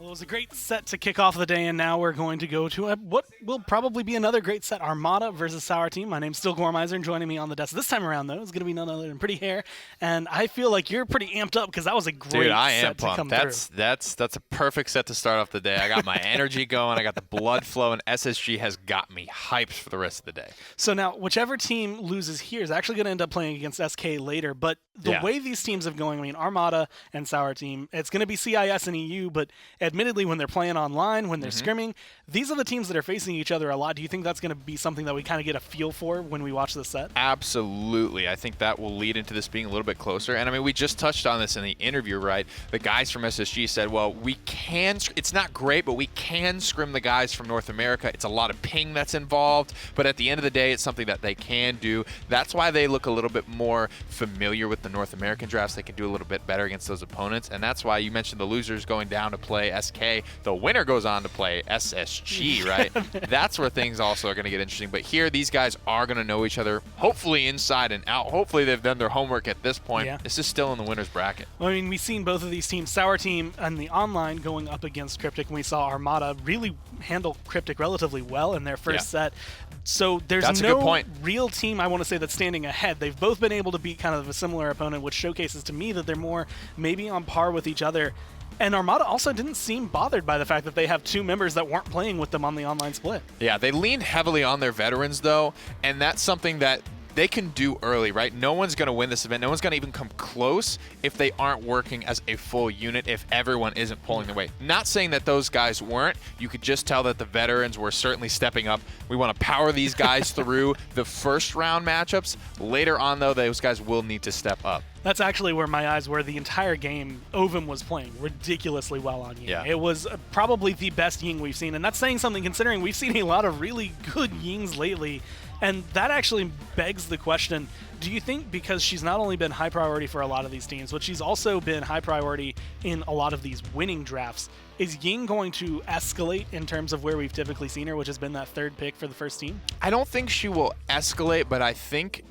Well, it was a great set to kick off the day, and now we're going to go to what will probably be another great set, Armada versus Sour Team. My name's still Gormizer, and joining me on the desk this time around, though, is going to be none other than Pretty Hair. And I feel like you're pretty amped up because that was a great set to come through. That's a perfect set to start off the day. I got my energy going, I got the blood flow, and SSG has got me hyped for the rest of the day. So now, whichever team loses here is actually going to end up playing against SK later, but the way these teams have going, I mean, Armada and Sour Team, it's going to be CIS and EU, but admittedly, when they're playing online, when they're scrimming, these are the teams that are facing each other a lot. Do you think that's going to be something that we kind of get a feel for when we watch the set? Absolutely. I think that will lead into this being a little bit closer. And I mean, we just touched on this in the interview, right? The guys from SSG said, well, we can, it's not great, but we can scrim the guys from North America. It's a lot of ping that's involved, but at the end of the day, it's something that they can do. That's why they look a little bit more familiar with the North American drafts. They can do a little bit better against those opponents. And that's why you mentioned the losers going down to play SK. The winner goes on to play SSG, right? That's where things also are going to get interesting. But here, these guys are going to know each other, hopefully inside and out. Hopefully they've done their homework at this point. Yeah. This is still in the winner's bracket. Well, I mean, we've seen both of these teams, Sour Team and the online, going up against Cryptic, and we saw Armada really handle Cryptic relatively well in their first set. So there's no real team, I want to say, that's standing ahead. They've both been able to beat kind of a similar opponent, which showcases to me that they're more maybe on par with each other. And Armada also didn't seem bothered by the fact that they have two members that weren't playing with them on the online split. Yeah, they leaned heavily on their veterans, though, and that's something that they can do early, right? No one's going to win this event. No one's going to even come close if they aren't working as a full unit, if everyone isn't pulling their weight. Not saying that those guys weren't. You could just tell that the veterans were certainly stepping up. We want to power these guys through the first round matchups. Later on, though, those guys will need to step up. That's actually where my eyes were the entire game. Ovum was playing ridiculously well on Ying. Yeah. It was probably the best Ying we've seen, and that's saying something considering we've seen a lot of really good Yings lately. And that actually begs the question, do you think because she's not only been high priority for a lot of these teams, but she's also been high priority in a lot of these winning drafts, is Ying going to escalate in terms of where we've typically seen her, which has been that third pick for the first team? I don't think she will escalate, but I think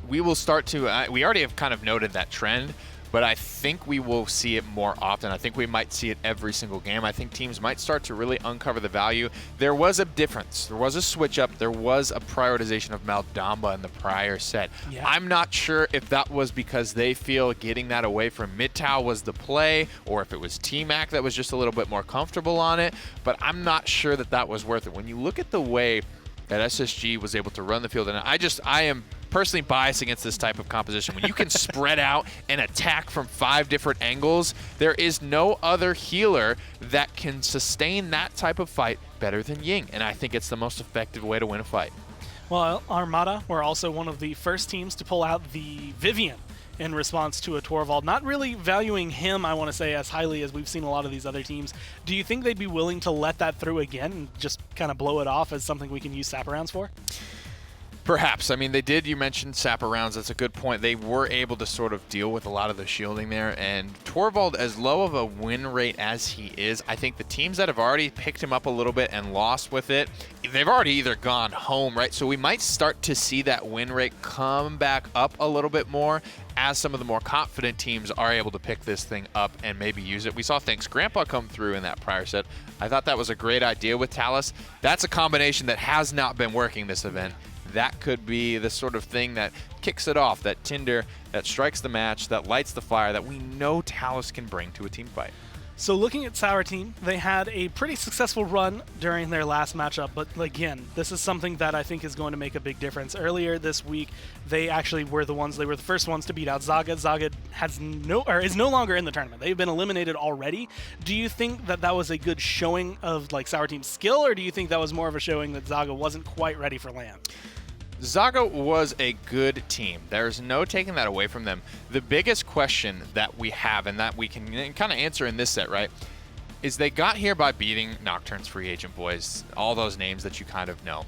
we will start to, we already have kind of noted that trend, but I think we will see it more often. I think we might see it every single game. I think teams might start to really uncover the value. There was a difference. There was a switch up. There was a prioritization of Maldamba in the prior set. Yeah. I'm not sure if that was because they feel getting that away from Midtow was the play, or if it was T-Mac that was just a little bit more comfortable on it, but I'm not sure that that was worth it. When you look at the way that SSG was able to run the field, and I am personally biased against this type of composition. When you can spread out and attack from 5 different angles, there is no other healer that can sustain that type of fight better than Ying, and I think it's the most effective way to win a fight. Well, Armada were also one of the first teams to pull out the Vivian in response to a Torvald. Not really valuing him, I want to say, as highly as we've seen a lot of these other teams. Do you think they'd be willing to let that through again and just kind of blow it off as something we can use sap rounds for? Perhaps. I mean, they did. You mentioned Sapper rounds. That's a good point. They were able to sort of deal with a lot of the shielding there. And Torvald, as low of a win rate as he is, I think the teams that have already picked him up a little bit and lost with it, they've already either gone home, right? So we might start to see that win rate come back up a little bit more as some of the more confident teams are able to pick this thing up and maybe use it. We saw Thanks Grandpa come through in that prior set. I thought that was a great idea with Talus. That's a combination that has not been working this event. That could be the sort of thing that kicks it off, that tinder that strikes the match, that lights the fire, that we know Talus can bring to a team fight. So looking at Sour Team, they had a pretty successful run during their last matchup, but again, this is something that I think is going to make a big difference. Earlier this week, they actually were the first ones to beat out Zaga. Zaga is no longer in the tournament. They've been eliminated already. Do you think that that was a good showing of like Sour Team's skill, or do you think that was more of a showing that Zaga wasn't quite ready for LAN? Zaga was a good team. There's no taking that away from them. The biggest question that we have, and that we can kind of answer in this set, right, is they got here by beating Nocturne's free agent boys, all those names that you kind of know.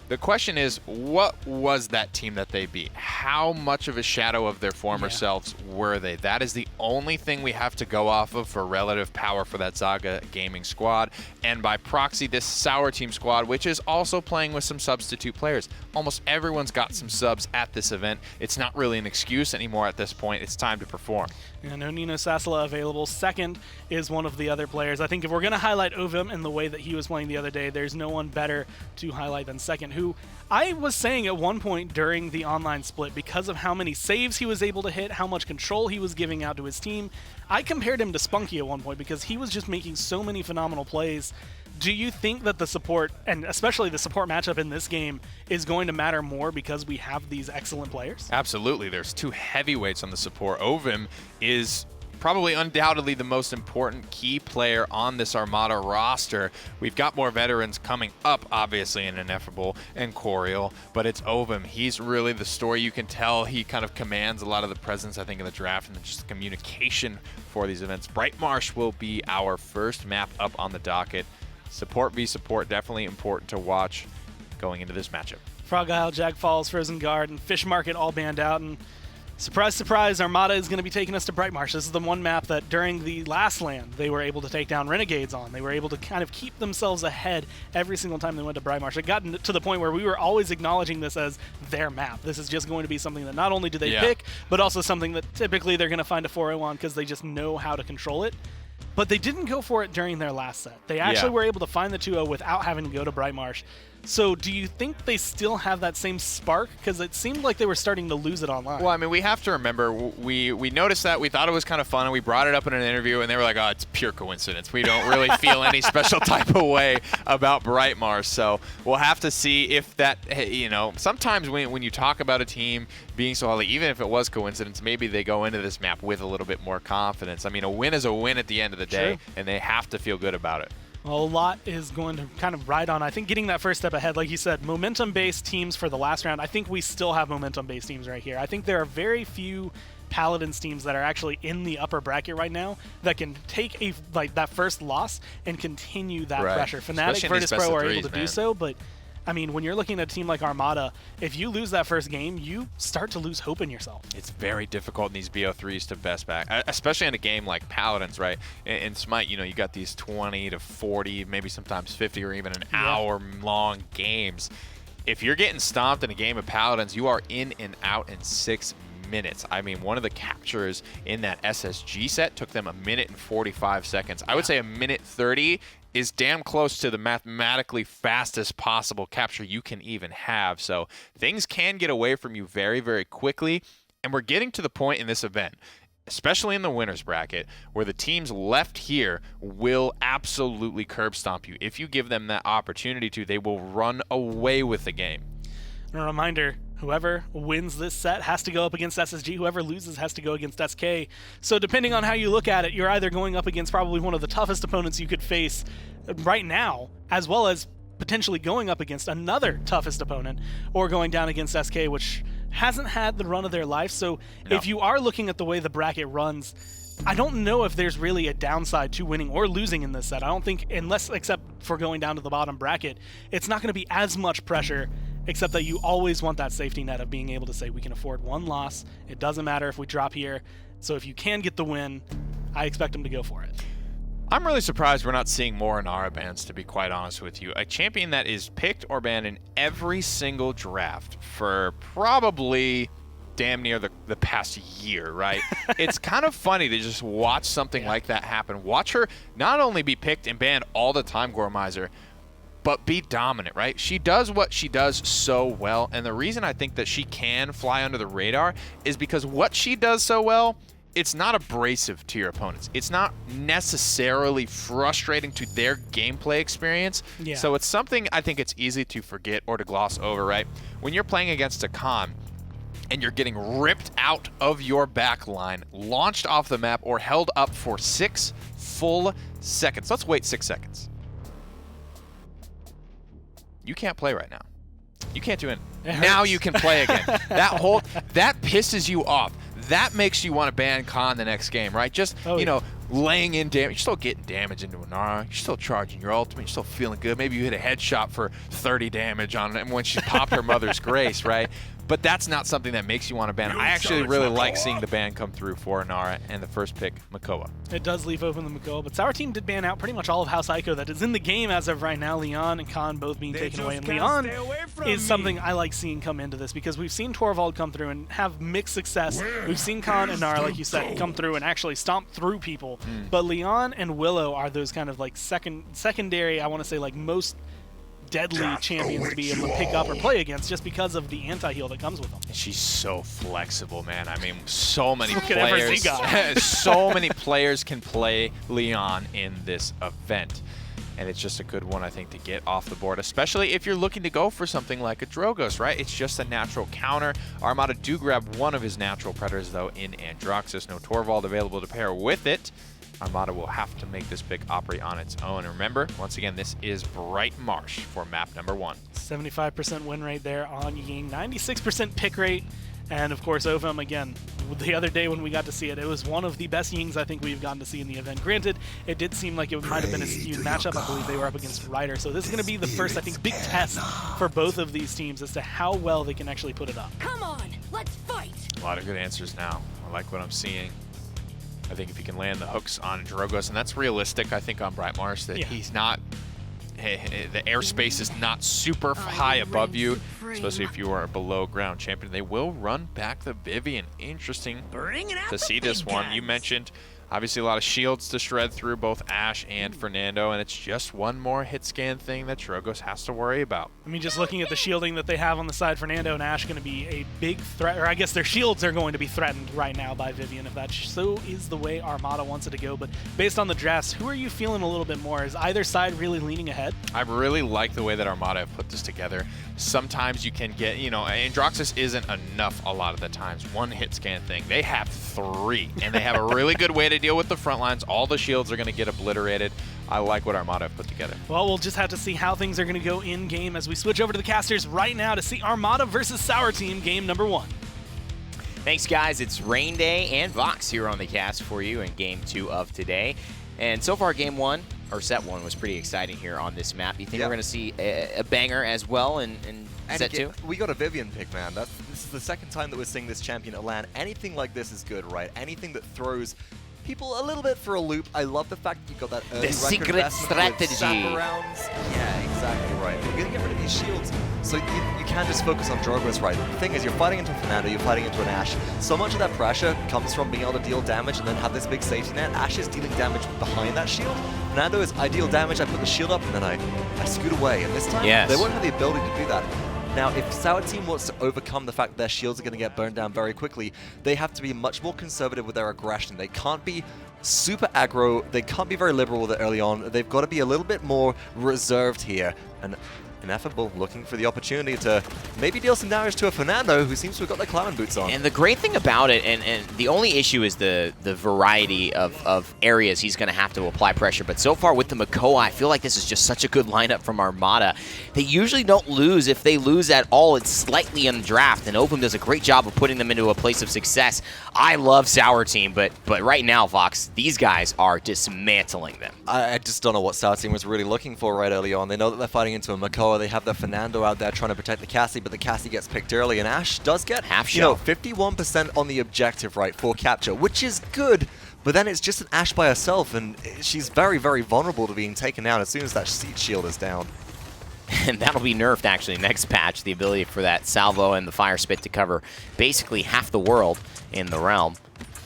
The question is, what was that team that they beat? How much of a shadow of their former selves were they? That is the only thing we have to go off of for relative power for that Zaga gaming squad. And by proxy, this Sour Team squad, which is also playing with some substitute players. Almost everyone's got some subs at this event. It's not really an excuse anymore at this point. It's time to perform. Yeah, no Nino Sasala available. Second is one of the other players. I think if we're going to highlight Ovim in the way that he was playing the other day, there's no one better to highlight than Second, who I was saying at one point during the online split, because of how many saves he was able to hit, how much control he was giving out to his team, I compared him to Spunky at one point because he was just making so many phenomenal plays. Do you think that the support, and especially the support matchup in this game, is going to matter more because we have these excellent players? Absolutely. There's two heavyweights on the support. Ovim is probably undoubtedly the most important key player on this Armada roster. We've got more veterans coming up, obviously, in Ineffable and Coriel, but it's Ovim. He's really the story. You can tell he kind of commands a lot of the presence, I think, in the draft and just the communication for these events. Bright Marsh will be our first map up on the docket. Support v support, definitely important to watch going into this matchup. Frog Isle, Jag Falls, Frozen Guard, and Fish Market all banned out, and surprise, surprise, Armada is going to be taking us to Bright Marsh. This is the one map that during the last LAN they were able to take down Renegades on. They were able to kind of keep themselves ahead every single time they went to Bright Marsh. It got to the point where we were always acknowledging this as their map. This is just going to be something that not only do they pick, but also something that typically they're going to find a 4-0 on because they just know how to control it. But they didn't go for it during their last set. They actually were able to find the 2-0 without having to go to Bright Marsh. So do you think they still have that same spark? Because it seemed like they were starting to lose it online. Well, I mean, we have to remember, we noticed that, we thought it was kind of fun, and we brought it up in an interview, and they were like, oh, it's pure coincidence. We don't really feel any special type of way about Bright Marsh. So we'll have to see if that, you know, sometimes when you talk about a team being so highly, even if it was coincidence, maybe they go into this map with a little bit more confidence. I mean, a win is a win at the end of the day, and they have to feel good about it. Well, a lot is going to kind of ride on, I think, getting that first step ahead. Like you said, momentum-based teams for the last round. I think we still have momentum-based teams right here. I think there are very few Paladins teams that are actually in the upper bracket right now that can take that first loss and continue that pressure. Fnatic, Virtus Pro are able to do so, but I mean, when you're looking at a team like Armada, if you lose that first game, you start to lose hope in yourself. It's very difficult in these BO3s to best back, especially in a game like Paladins, right? In Smite, you know, you got these 20 to 40, maybe sometimes 50 or even an hour-long games. If you're getting stomped in a game of Paladins, you are in and out in 6 minutes. I mean, one of the captures in that SSG set took them 1 minute and 45 seconds. I would say 1 minute 30 is damn close to the mathematically fastest possible capture you can even have. So things can get away from you very, very quickly. And we're getting to the point in this event, especially in the winner's bracket, where the teams left here will absolutely curb stomp you. If you give them that opportunity to, they will run away with the game. And a reminder, whoever wins this set has to go up against SSG. Whoever loses has to go against SK. So depending on how you look at it, you're either going up against probably one of the toughest opponents you could face right now, as well as potentially going up against another toughest opponent, or going down against SK, which hasn't had the run of their life. So if you are looking at the way the bracket runs, I don't know if there's really a downside to winning or losing in this set. I don't think, except for going down to the bottom bracket, it's not going to be as much pressure, except that you always want that safety net of being able to say, we can afford one loss. It doesn't matter if we drop here. So if you can get the win, I expect them to go for it. I'm really surprised we're not seeing more Inara bans, to be quite honest with you. A champion that is picked or banned in every single draft for probably damn near the past year, right? It's kind of funny to just watch something like that happen. Watch her not only be picked and banned all the time, Gormizer, but be dominant, right? She does what she does so well, and the reason I think that she can fly under the radar is because what she does so well, it's not abrasive to your opponents. It's not necessarily frustrating to their gameplay experience. So it's something I think it's easy to forget or to gloss over, right? When you're playing against a Khan and you're getting ripped out of your back line, launched off the map, or held up for 6 full seconds. Let's wait 6 seconds. You can't play right now. You can't do it. Now you can play again. That pisses you off. That makes you want to ban Khan the next game, right? Just, you know, laying in damage. You're still getting damage into Inara. You're still charging your ultimate. You're still feeling good. Maybe you hit a headshot for 30 damage on it when she popped her mother's grace, right? But that's not something that makes you want to ban. I actually really like seeing the ban come through for Nara and the first pick, Makoa. It does leave open the Makoa, but Sour Team did ban out pretty much all of House Ico that is in the game as of right now. Leon and Khan both being taken away. And Leon is something I like seeing come into this because we've seen Torvald come through and have mixed success. We've seen Khan and Nara, like you said, come through and actually stomp through people. But Leon and Willow are those kind of like secondary, I want to say like most deadly champions to be able to pick up or play against just because of the anti-heal that comes with them. She's so flexible, man. I mean, so many Look at players. So many players can play Leon in this event. And it's just a good one, I think, to get off the board, especially if you're looking to go for something like a Drogoz, right? It's just a natural counter. Armada do grab one of his natural predators, though, in Androxus. No Torvald available to pair with it. Armada will have to make this pick operate on its own. And remember, once again, this is Bright Marsh for map number 1. 75% win rate there on Ying, 96% pick rate, and of course Ovum again. The other day when we got to see it, it was one of the best Yings I think we've gotten to see in the event. Granted, it did seem like it might have been a skewed matchup. I believe they were up against Ryder, so this is going to be the first, I think, big test for both of these teams as to how well they can actually put it up. Come on, let's fight! A lot of good answers now. I like what I'm seeing. I think if you can land the hooks on Drogoz, and that's realistic, I think, on Bright Marsh, that he's not, the airspace is not super high above you, especially if you are a below ground champion. They will run back the Vivian. Interesting to see this one. You mentioned, obviously, a lot of shields to shred through, both Ashe and Fernando, and it's just one more hit scan thing that Drogoz has to worry about. I mean, just looking at the shielding that they have on the side, Fernando and Ashe going to be a big threat, or I guess their shields are going to be threatened right now by Vivian, if that so is the way Armada wants it to go. But based on the drafts, who are you feeling a little bit more? Is either side really leaning ahead? I really like the way that Armada have put this together. Sometimes you can get, you know, Androxus isn't enough a lot of the times. One hit scan thing. They have 3, and they have a really good way to deal with the front lines. All the shields are going to get obliterated. I like what Armada have put together. Well, we'll just have to see how things are going to go in-game as we switch over to the casters right now to see Armada versus Sour Team, game number 1. Thanks, guys. It's Rain Day and Vox here on the cast for you in game 2 of today. And so far, game 1, or set 1, was pretty exciting here on this map. You think we're going to see a banger as well in set 2? We got a Vivian pick, man. This is the second time that we're seeing this champion at LAN. Anything like this is good, right? Anything that throws people a little bit for a loop. I love the fact that you got that early the secret strategy. Rounds. Yeah, exactly right. You're going to get rid of these shields, so you can just focus on Drogoz, right? The thing is, you're fighting into a Fernando, you're fighting into an Ashe. So much of that pressure comes from being able to deal damage and then have this big safety net. Ashe is dealing damage behind that shield. Fernando is, I deal damage, I put the shield up, and then I scoot away. And this time, they won't have the ability to do that. Now, if Sour Team wants to overcome the fact that their shields are going to get burned down very quickly, they have to be much more conservative with their aggression. They can't be super aggro, they can't be very liberal with it early on. They've got to be a little bit more reserved here. And Ineffable looking for the opportunity to maybe deal some damage to a Fernando who seems to have got their clown boots on. And the great thing about it, and the only issue is the variety of areas he's going to have to apply pressure. But so far with the Makoa, I feel like this is just such a good lineup from Armada. They usually don't lose. If they lose at all, it's slightly in the draft, and Opum does a great job of putting them into a place of success. I love Sour Team, but right now, Vox, these guys are dismantling them. I just don't know what Sour Team was really looking for right early on. They know that they're fighting into a Makoa. They have their Fernando out there trying to protect the Cassie, but the Cassie gets picked early, and Ashe does get, half shot. You know, 51% on the objective, right, for capture, which is good, but then it's just an Ashe by herself, and she's very, very vulnerable to being taken down as soon as that Siege Shield is down. And that'll be nerfed, actually, next patch, the ability for that Salvo and the Fire Spit to cover basically half the world in the realm.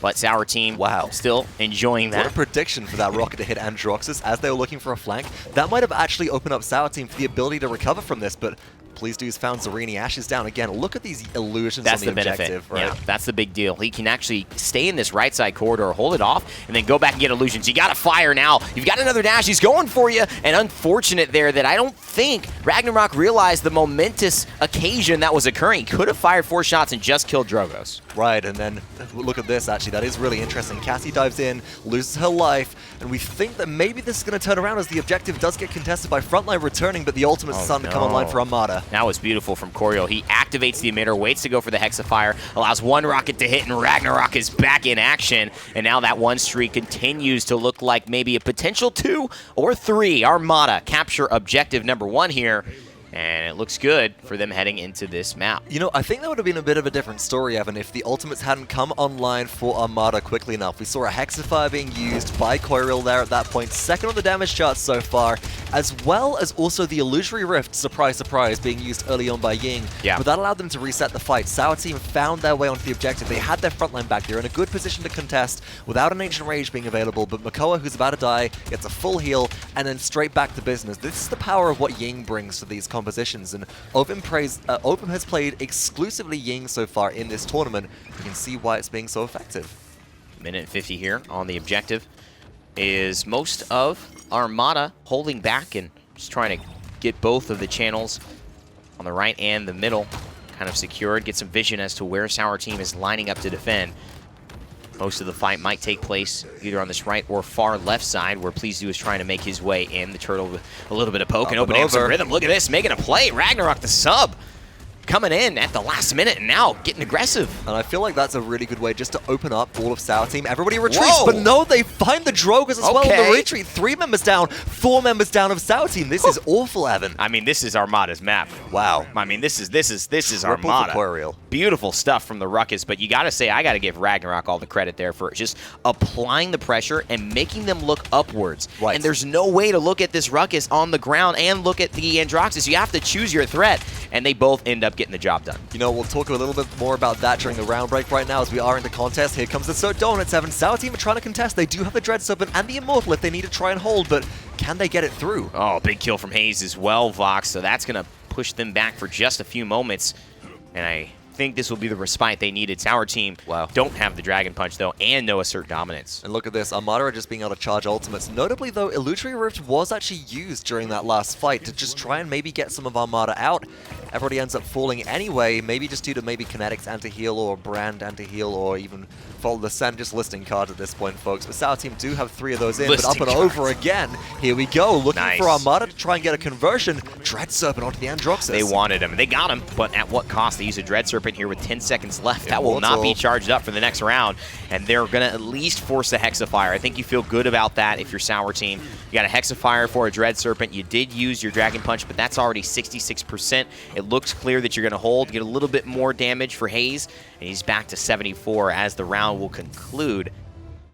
But Sour Team, still enjoying that. What a prediction for that rocket to hit Androxus as they were looking for a flank. That might have actually opened up Sour Team for the ability to recover from this, but Please Do's found Zarini. Ashe is down again. Look at these illusions on the objective. Right? Yeah, that's the big deal. He can actually stay in this right side corridor, hold it off, and then go back and get illusions. You got to fire now. You've got another dash. He's going for you. And unfortunate there that I don't think Ragnarok realized the momentous occasion that was occurring. He could have fired 4 shots and just killed Drogoz. Right, and then look at this, actually. That is really interesting. Cassie dives in, loses her life, and we think that maybe this is going to turn around as the objective does get contested by Frontline returning, but the ultimate's starting to come online for Armada. That was beautiful from Corio. He activates the emitter, waits to go for the Hexafire, allows one rocket to hit, and Ragnarok is back in action. And now that one streak continues to look like maybe a potential 2 or 3. Armada capture objective number 1 here. And it looks good for them heading into this map. You know, I think that would have been a bit of a different story, Evan, if the ultimates hadn't come online for Armada quickly enough. We saw a Hexafire being used by Coiriel there at that point, second on the damage chart so far, as well as also the Illusory Rift, surprise, surprise, being used early on by Ying. Yeah. But that allowed them to reset the fight. Sour Team found their way onto the objective. They had their front line back. They're in a good position to contest without an Ancient Rage being available, but Makoa, who's about to die, gets a full heal, and then straight back to business. This is the power of what Ying brings to these compositions, and Ovum has played exclusively Ying so far in this tournament. You can see why it's being so effective. Minute and 50 here on the objective. Is most of Armada holding back and just trying to get both of the channels on the right and the middle kind of secured, get some vision as to where Sour Team is lining up to defend. Most of the fight might take place either on this right or far left side, where Please Do is trying to make his way in. The Turtle with a little bit of poke and opening up some rhythm. Look at this, making a play. Ragnarok, the sub, coming in at the last minute and now getting aggressive. And I feel like that's a really good way just to open up all of Sour Team. Everybody retreats, Whoa. but no, they find the Drogas as well in the retreat. 3 members down, 4 members down of Sour Team. This is awful, Evan. I mean, this is Armada's map. Wow. I mean, this is Triple Armada. for Coiriel. Beautiful stuff from the Ruckus, but you gotta say, I gotta give Ragnarok all the credit there for just applying the pressure and making them look upwards. Right. And there's no way to look at this Ruckus on the ground and look at the Androxus. You have to choose your threat, and they both end up getting the job done. You know, we'll talk a little bit more about that during the round break right now as we are in the contest. Here comes the Soot Donuts, Evan. Sour Team are trying to contest. They do have the Dread Serpent and the Immortal if they need to try and hold, but can they get it through? Oh, big kill from Hayes as well, Vox, so that's gonna push them back for just a few moments. And I think this will be the respite they needed. Sour Team don't have the Dragon Punch, though, and no Assert Dominance. And look at this, Armada are just being able to charge ultimates. Notably, though, Illusory Rift was actually used during that last fight to just try and maybe get some of Armada out. Everybody ends up falling anyway, maybe just due to maybe Kinetics anti-heal or Brand anti-heal or even Follow the Sun, just listing cards at this point, folks. But Sour Team do have 3 of those in, but up and over again. Here we go, looking for Armada to try and get a conversion. Dread Serpent onto the Androxus. They wanted him, they got him, but at what cost? They use a Dread Serpent here with 10 seconds left. That will not be charged up for the next round, and they're going to at least force the Hexafire. I think you feel good about that if you're Sour Team. You got a Hexafire for a Dread Serpent. You did use your Dragon Punch, but that's already 66%. It looks clear that you're going to hold, get a little bit more damage for Hayes, and he's back to 74 as the round will conclude,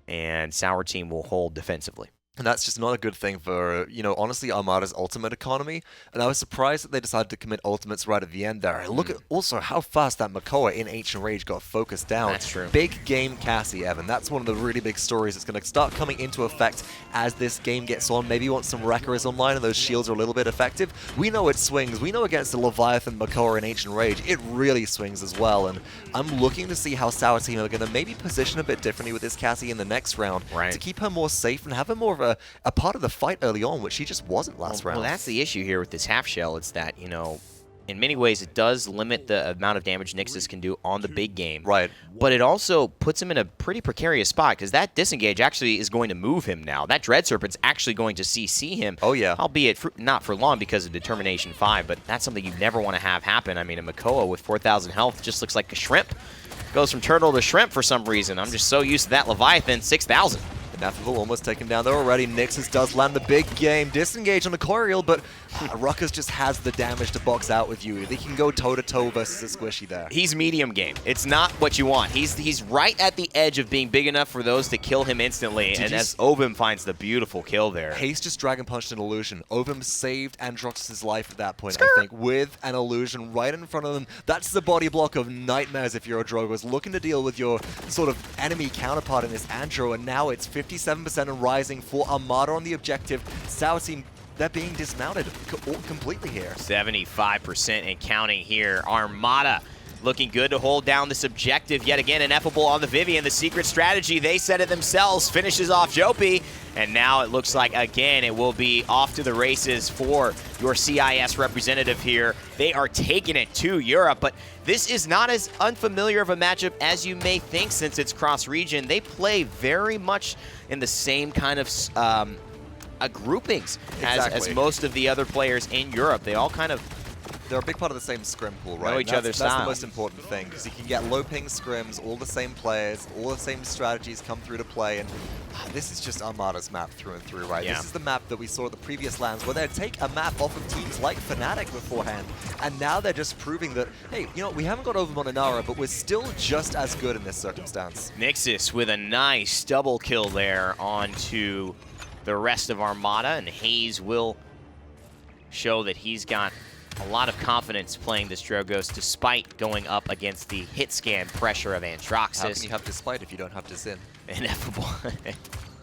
and Sour Team will hold defensively. And that's just not a good thing for, you know, honestly, Armada's ultimate economy. And I was surprised that they decided to commit ultimates right at the end there. Look at also how fast that Makoa in Ancient Rage got focused down. That's true. Big game Cassie, Evan. That's one of the really big stories that's going to start coming into effect as this game gets on. Maybe once some Wreckers online and those shields are a little bit effective. We know it swings. We know against the Leviathan Makoa in Ancient Rage, it really swings as well. And I'm looking to see how Sour Team are going to maybe position a bit differently with this Cassie in the next round to keep her more safe and have her more of a part of the fight early on, which she just wasn't last round. Well, that's the issue here with this half shell. It's that, you know, in many ways it does limit the amount of damage Nixus can do on the big game. Right. But it also puts him in a pretty precarious spot, because that disengage actually is going to move him now. That Dread Serpent's actually going to CC him. Oh, yeah. Albeit not for long because of Determination 5, but that's something you never want to have happen. I mean, a Makoa with 4,000 health just looks like a shrimp. Goes from turtle to shrimp for some reason. I'm just so used to that Leviathan, 6,000. Ineffable almost taken down there already. Nixus does land the big game. Disengage on the Coiriel, but Ruckus just has the damage to box out with you. They can go toe-to-toe versus a squishy there. He's medium game. It's not what you want. He's right at the edge of being big enough for those to kill him instantly, and as Ovum finds the beautiful kill there. Haste just Dragon Punched an illusion. Ovum saved Androxus' life at that point, I think, with an illusion right in front of them. That's the body block of nightmares if you're a Drogo's looking to deal with your sort of enemy counterpart in this Andro, and now it's 57% and rising for Armada on the objective. Sour Team, they're being dismounted completely here. 75% and counting here. Armada looking good to hold down this objective. Yet again, Ineffable on the Vivian. The secret strategy, they said it themselves, finishes off Jopi. And now it looks like, again, it will be off to the races for your CIS representative here. They are taking it to Europe, but this is not as unfamiliar of a matchup as you may think since it's cross-region. They play very much in the same kind of groupings as most of the other players in Europe. They all kind of they're a big part of the same scrim pool, right? Know each other's style. That's the most important thing, because you can get low ping scrims, all the same players, all the same strategies come through to play, and This is just Armada's map through and through, right? Yeah. This is the map that we saw at the previous lands where they'd take a map off of teams like Fnatic beforehand, and now they're just proving that, hey, you know, we haven't got over Mononara, but we're still just as good in this circumstance. Nixus with a nice double kill there onto the rest of Armada, and Hayes will show that he's got a lot of confidence playing this Drogos despite going up against the hit scan pressure of Antroxis. How can you have despite if you don't have Disin? Ineffable.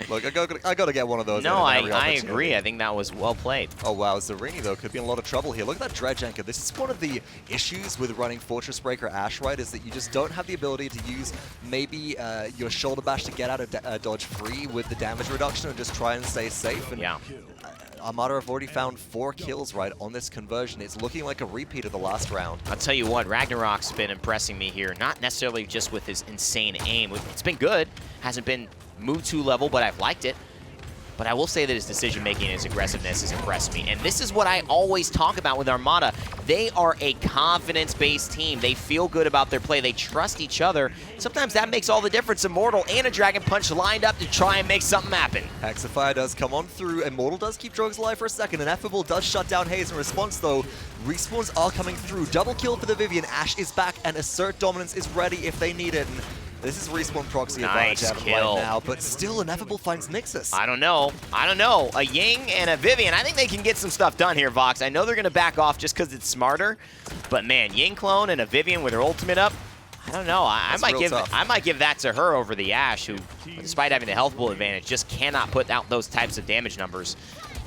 Look, I got to get one of those. No, in I every opportunity. agree. I think that was well played. Oh wow, Zarini though could be in a lot of trouble here. Look at that Dredge Anchor. This is one of the issues with running Fortress Breaker Ash, right? Is that you just don't have the ability to use maybe your shoulder bash to get out of dodge free with the damage reduction and just try and stay safe. And Yeah. Armada have already found 4 kills right on this conversion. It's looking like a repeat of the last round. I'll tell you what, Ragnarok's been impressing me here. Not necessarily just with his insane aim. It's been good. Hasn't been move to level, but I've liked it. But I will say that his decision-making and his aggressiveness has impressed me. And this is what I always talk about with Armada. They are a confidence-based team. They feel good about their play. They trust each other. Sometimes that makes all the difference. Immortal and a Dragon Punch lined up to try and make something happen. Hexafire does come on through. Immortal does keep Drogs alive for a second. Ineffable does shut down Hayes in response, though. Respawns are coming through. Double kill for the Vivian. Ash is back, and Assert Dominance is ready if they need it. And this is respawn proxy Nice advantage kill. right now, but still Ineffable finds Nixus. I don't know. A Ying and a Vivian. I think they can get some stuff done here, Vox. I know they're going to back off just because it's smarter. But man, Ying clone and a Vivian with her ultimate up. I don't know. I might give that to her over the Ashe, who, despite having the health pool advantage, just cannot put out those types of damage numbers.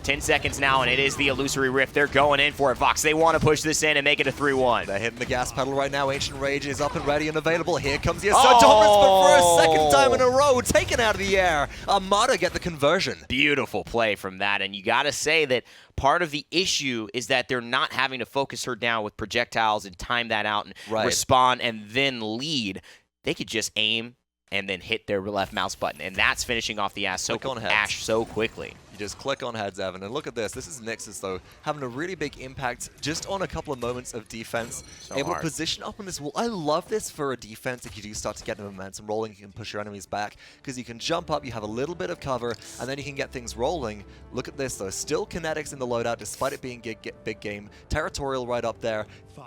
10 seconds now, and it is the Illusory Rift. They're going in for it, Vox. They want to push this in and make it a 3-1. They're hitting the gas pedal right now. Ancient Rage is up and ready and available. Here comes the Assert Dominance, but for a second time in a row, taken out of the air. Armada get the conversion. Beautiful play from that, and you got to say that part of the issue is that they're not having to focus her down with projectiles and time that out and respond and then lead. They could just aim and then hit their left mouse button, and that's finishing off the Ashe so quickly. You just click on heads, Evan, and look at this. This is Nixus, though, having a really big impact just on a couple of moments of defense. Able to position up on this wall. I love this for a defense if you do start to get the momentum rolling. You can push your enemies back because you can jump up, you have a little bit of cover, and then you can get things rolling. Look at this, though. Still kinetics in the loadout despite it being big game. Territorial right up there.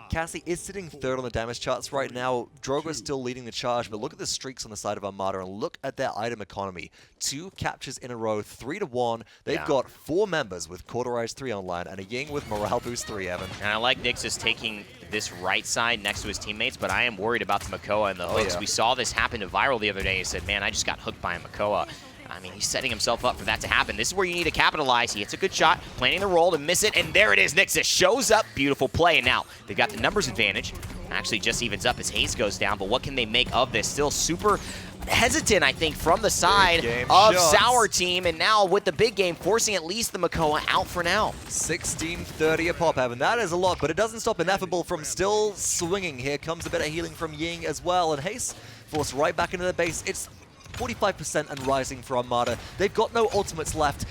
Cassie is sitting third on the damage charts right now. Drogo is still leading the charge, but look at the streaks on the side of Armada and look at their item economy. 2 captures in a row, 3-1. They've got 4 members with Cauterize 3 online and a Ying with Morale Boost 3, Evan. And I like Nixus taking this right side next to his teammates, but I am worried about the Makoa and the hooks. We saw this happen to Viral the other day. He said, man, I just got hooked by a Makoa. I mean, he's setting himself up for that to happen. This is where you need to capitalize. He hits a good shot, planning the roll to miss it, and there it is. Nixus shows up. Beautiful play. And now they've got the numbers advantage. Actually just evens up as Hayes goes down, but what can they make of this? Still super hesitant, I think, from the side of Sour Team, and now with the big game, forcing at least the Makoa out for now. 16-30 a pop, Evan. That is a lot, but it doesn't stop Ineffable from still swinging. Here comes a bit of healing from Ying as well, and Hayes forced right back into the base. It's 45% and rising for Armada. They've got no ultimates left.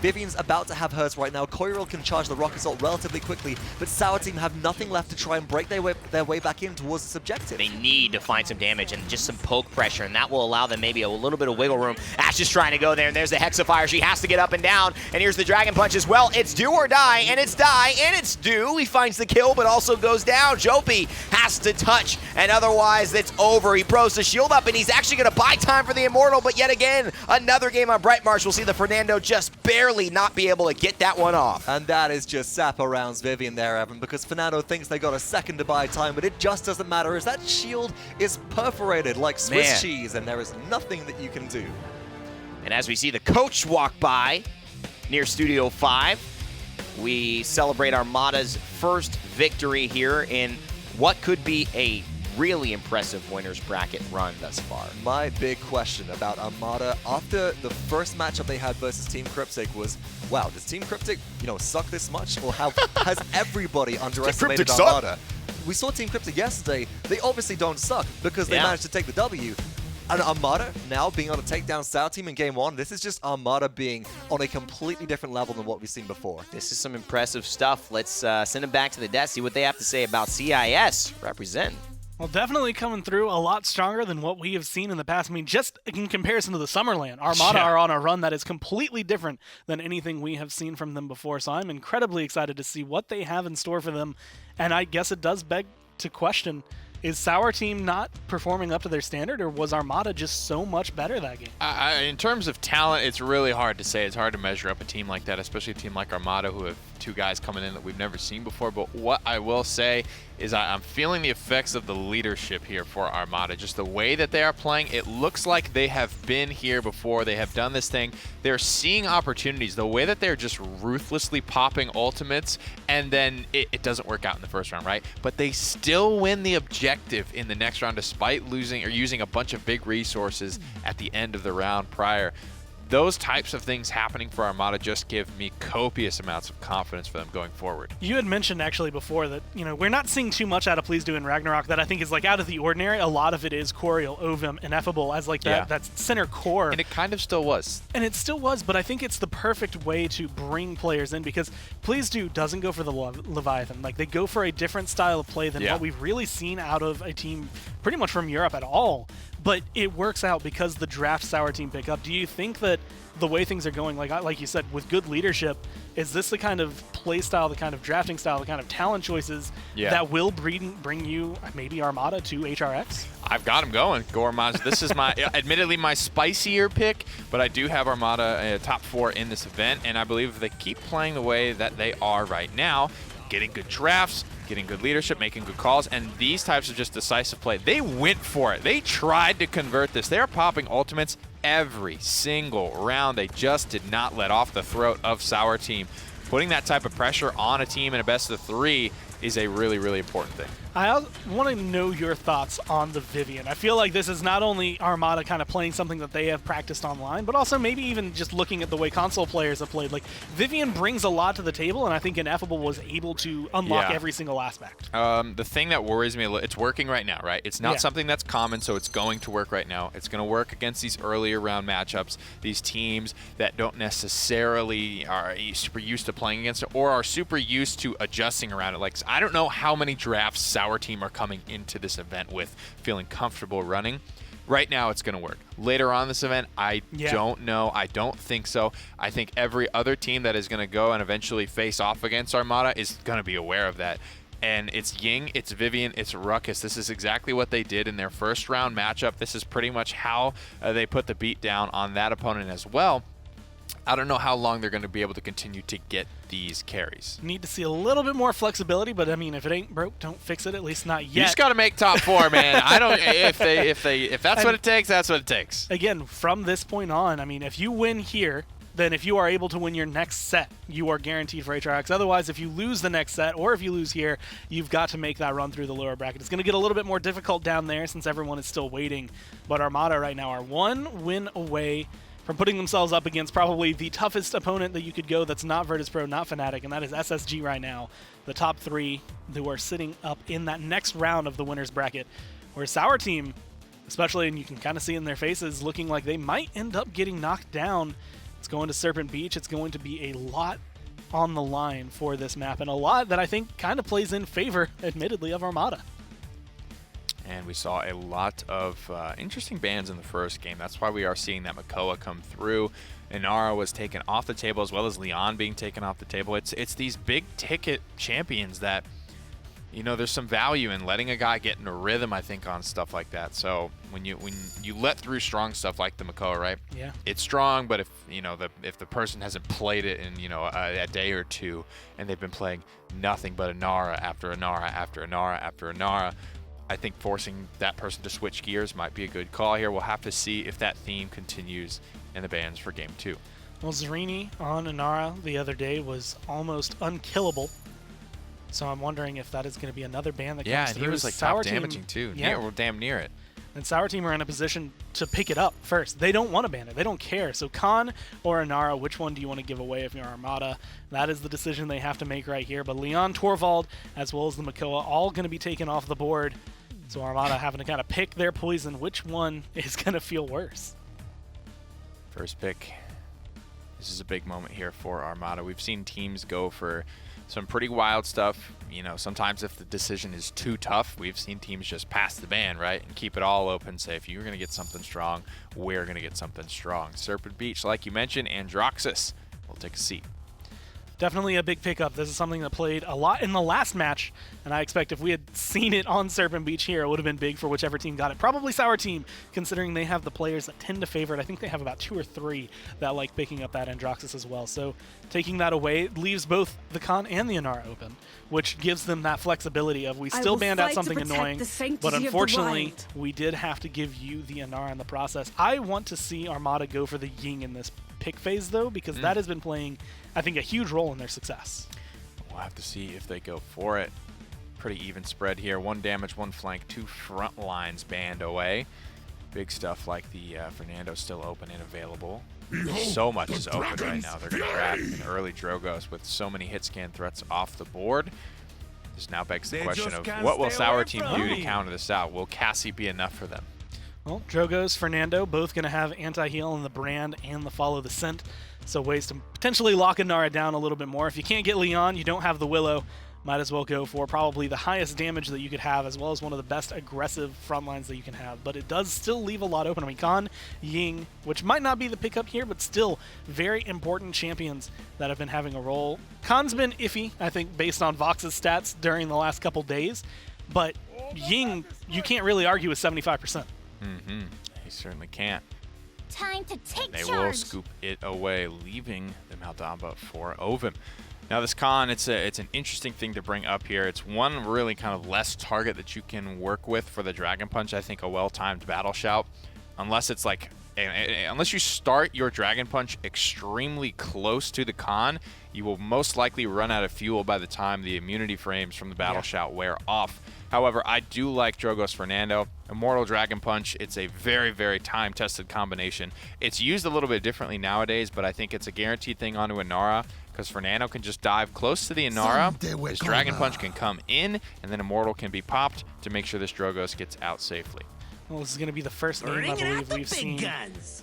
Vivian's about to have hers right now. Coiriel can charge the Rock Assault relatively quickly, but Sour Team have nothing left to try and break their way back in towards this objective. They need to find some damage and just some poke pressure, and that will allow them maybe a little bit of wiggle room. Ash is trying to go there, and there's the Hexafire. She has to get up and down, and here's the Dragon Punch as well. It's do or die, and it's die, and it's do. He finds the kill, but also goes down. Jopi has to touch, and otherwise it's over. He pros the shield up, and he's actually going to buy time for the Immortal, but yet again, another game on Bright Marsh. We'll see the Fernando just barely not be able to get that one off. And that is just sap around Vivian there, Evan, because Fernando thinks they got a second to buy time, but it just doesn't matter as that shield is perforated like Swiss cheese, and there is nothing that you can do. And as we see the coach walk by near Studio 5, we celebrate Armada's first victory here in what could be a really impressive winners bracket run thus far. My big question about Armada after the first matchup they had versus Team Cryptic was, wow, does Team Cryptic, suck this much? Or has everybody underestimated Armada? We saw Team Cryptic yesterday. They obviously don't suck because they managed to take the W. And Armada now being able to take down Sour Team in Game 1, this is just Armada being on a completely different level than what we've seen before. This is some impressive stuff. Let's send them back to the desk, see what they have to say about CIS. Represent. Well, definitely coming through a lot stronger than what we have seen in the past. I mean, just in comparison to the Summerland, Armada are on a run that is completely different than anything we have seen from them before. So I'm incredibly excited to see what they have in store for them. And I guess it does beg to question, is Sour Team not performing up to their standard, or was Armada just so much better that game? In terms of talent, it's really hard to say. It's hard to measure up a team like that, especially a team like Armada, who have two guys coming in that we've never seen before. But what I will say is I'm feeling the effects of the leadership here for Armada. Just the way that they are playing, it looks like they have been here before. They have done this thing. They're seeing opportunities. The way that they're just ruthlessly popping ultimates, and then it doesn't work out in the first round, right? But they still win the objective in the next round despite losing or using a bunch of big resources at the end of the round prior. Those types of things happening for Armada just give me copious amounts of confidence for them going forward. You had mentioned actually before that, we're not seeing too much out of Please Do in Ragnarok that I think is like out of the ordinary. A lot of it is Coriel, Ovum, Ineffable as like that center core. And it kind of still was. And it still was, but I think it's the perfect way to bring players in because Please Do doesn't go for the Leviathan. Like, they go for a different style of play than what we've really seen out of a team pretty much from Europe at all. But it works out because the draft Sour Team pick up. Do you think that the way things are going, like you said, with good leadership, is this the kind of play style, the kind of drafting style, the kind of talent choices that will bring you maybe Armada to HRX? I've got him going. Go Armada. This is my, admittedly, my spicier pick, but I do have Armada top 4 in this event, and I believe if they keep playing the way that they are right now, getting good drafts, getting good leadership, making good calls, and these types of just decisive play. They went for it. They tried to convert this. They're popping ultimates every single round. They just did not let off the throat of Sour Team. Putting that type of pressure on a team in a best of 3 is a really, really important thing. I want to know your thoughts on the Vivian. I feel like this is not only Armada kind of playing something that they have practiced online, but also maybe even just looking at the way console players have played. Like, Vivian brings a lot to the table, and I think Ineffable was able to unlock every single aspect. The thing that worries me a little, it's working right now, right? It's not something that's common, so it's going to work right now. It's going to work against these earlier round matchups, these teams that don't necessarily are super used to playing against it or are super used to adjusting around it. Like, I don't know how many drafts Sour Team are coming into this event with feeling comfortable running. Right now, it's going to work. Later on this event, I don't know. I don't think so. I think every other team that is going to go and eventually face off against Armada is going to be aware of that. And it's Ying, it's Vivian, it's Ruckus. This is exactly what they did in their first round matchup. This is pretty much how they put the beat down on that opponent as well. I don't know how long they're going to be able to continue to get these carries. Need to see a little bit more flexibility, but I mean, if it ain't broke, don't fix it. At least not yet. You just got to make top 4, man. I don't. If that's what it takes, that's what it takes. Again, from this point on, I mean, if you win here, then if you are able to win your next set, you are guaranteed for HRX. Otherwise, if you lose the next set, or if you lose here, you've got to make that run through the lower bracket. It's going to get a little bit more difficult down there since everyone is still waiting. But Armada right now are 1 win away from putting themselves up against probably the toughest opponent that you could go that's not Virtus Pro, not Fnatic, and that is SSG right now, the top 3 who are sitting up in that next round of the winner's bracket, where Sour Team, especially, and you can kind of see in their faces, looking like they might end up getting knocked down. It's going to Serpent Beach. It's going to be a lot on the line for this map, and a lot that I think kind of plays in favor, admittedly, of Armada. And we saw a lot of interesting bans in the first game. That's why we are seeing that Makoa come through. Inara was taken off the table, as well as Leon being taken off the table. It's these big ticket champions that, there's some value in letting a guy get in a rhythm, I think, on stuff like that. So when you let through strong stuff like the Makoa, right? Yeah. It's strong, but if if the person hasn't played it in a day or two, and they've been playing nothing but Inara after Inara after Inara after Inara, I think forcing that person to switch gears might be a good call here. We'll have to see if that theme continues in the bans for Game 2. Well, Zarini on Inara the other day was almost unkillable. So I'm wondering if that is going to be another ban that comes through. Yeah, he was like Sour top Team, damaging too. Yeah, we're damn near it. And Sour Team are in a position to pick it up first. They don't want to ban it. They don't care. So Khan or Inara, which one do you want to give away if you're Armada? That is the decision they have to make right here. But Leon, Torvald, as well as the Makoa, all going to be taken off the board. So Armada having to kind of pick their poison. Which one is going to feel worse? First pick is This is a big moment here for Armada. We've seen teams go for some pretty wild stuff. You know, sometimes if the decision is too tough, we've seen teams just pass the ban, right, and keep it all open. Say, if you're going to get something strong, we're going to get something strong. Serpent Beach, like you mentioned, Androxus will take a seat. Definitely a big pickup. This is something that played a lot in the last match, and I expect if we had seen it on Serpent Beach here, it would have been big for whichever team got it. Probably Sour Team, considering they have the players that tend to favor it. I think they have about 2 or 3 that like picking up that Androxus as well. So taking that away leaves both the Khan and the Inara open, which gives them that flexibility of we still banned out something annoying, but unfortunately we did have to give you the Inara in the process. I want to see Armada go for the Ying in this pick phase though, because that has been playing, I think, a huge role in their success. We'll have to see if they go for it. Pretty even spread here. 1 damage, 1 flank, 2 front lines banned away. Big stuff like the Fernando's still open and available. So much is open right now. They're going to grab an early Drogos with so many hit scan threats off the board. This now begs the question of what will Sour Team do to counter this out? Will Cassie be enough for them? Well, Drogos, Fernando, both going to have anti-heal in the brand and the follow the scent, so ways to potentially lock Inara down a little bit more. If you can't get Leon, you don't have the Willow, might as well go for probably the highest damage that you could have, as well as one of the best aggressive front lines that you can have. But it does still leave a lot open. I mean, Khan, Ying, which might not be the pickup here, but still very important champions that have been having a role. Khan's been iffy, I think, based on Vox's stats during the last couple days, but Ying, you can't really argue with 75%. He certainly can't. Time to take They charge. will scoop it away, leaving the Maldamba for Ovum. Now this Khan, it's an interesting thing to bring up here. It's one really kind of less target that you can work with for the Dragon Punch. I think a well-timed battle shout, unless it's like, unless you start your Dragon Punch extremely close to the Khan, you will most likely run out of fuel by the time the immunity frames from the battle shout wear off. However, I do like Drogos Fernando. Immortal Dragon Punch, it's a very, very time-tested combination. It's used a little bit differently nowadays, but I think it's a guaranteed thing onto Inara, because Fernando can just dive close to the Inara, this Dragon Punch can come in, and then Immortal can be popped to make sure this Drogos gets out safely. Well, this is going to be the first game, I believe, we've seen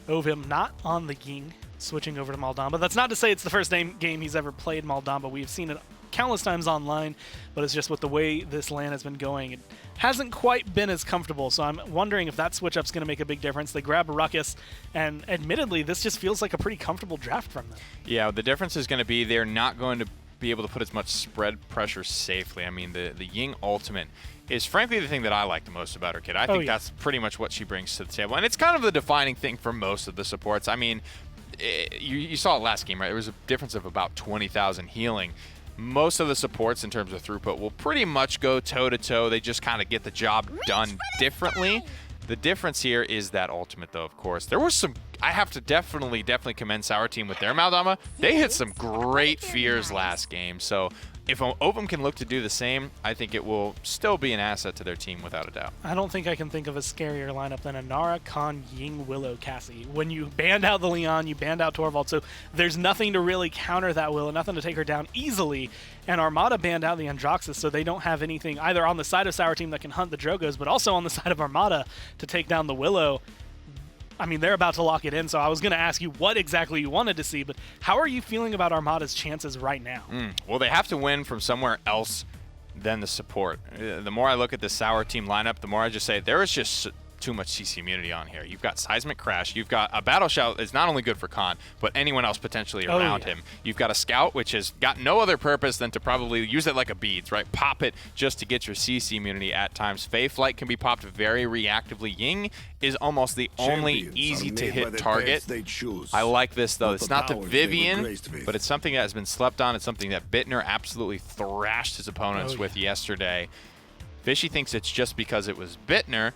Ovum not on the Ying, switching over to Maldamba. That's not to say it's the first game he's ever played Maldamba. We've seen it countless times online, but it's just with the way this LAN has been going, it hasn't quite been as comfortable. So I'm wondering if that switch up's going to make a big difference. They grab Ruckus, and admittedly, this just feels like a pretty comfortable draft from them. Yeah, the difference is going to be they're not going to be able to put as much spread pressure safely. I mean, the Ying ultimate is frankly the thing that I like the most about her kit. I think that's pretty much what she brings to the table, and it's kind of the defining thing for most of the supports. I mean, you saw it last game, right? There was a difference of about 20,000 healing. Most of the supports in terms of throughput will pretty much go toe-to-toe. They just kind of get the job done differently. The difference here is that ultimate, though, of course. There was some... I have to definitely commend Sour Team with their Maldama. They hit some great fears last game, so if Ovum can look to do the same, I think it will still be an asset to their team without a doubt. I don't think I can think of a scarier lineup than Inara, Khan, Ying, Willow, Cassie. When you banned out the Leon, you banned out Torvald, so there's nothing to really counter that Willow, nothing to take her down easily. And Armada banned out the Androxus, so they don't have anything either on the side of Sour Team that can hunt the Drogos, but also on the side of Armada to take down the Willow. I mean, they're about to lock it in, so I was going to ask you what exactly you wanted to see, but how are you feeling about Armada's chances right now? Well, they have to win from somewhere else than the support. The more I look at the Sour Team lineup, the more I just say there is just too much CC immunity on here. You've got Seismic Crash. You've got a Battle Shout that's not only good for Khan, but anyone else potentially around him. You've got a Scout, which has got no other purpose than to probably use it like a beads, right? Pop it just to get your CC immunity at times. Fae Flight can be popped very reactively. Ying is almost the only easy-to-hit target. I like this, though. It's not the Vivian, but it's something that has been slept on. It's something that Bittner absolutely thrashed his opponents with yesterday. Fishy thinks it's just because it was Bittner,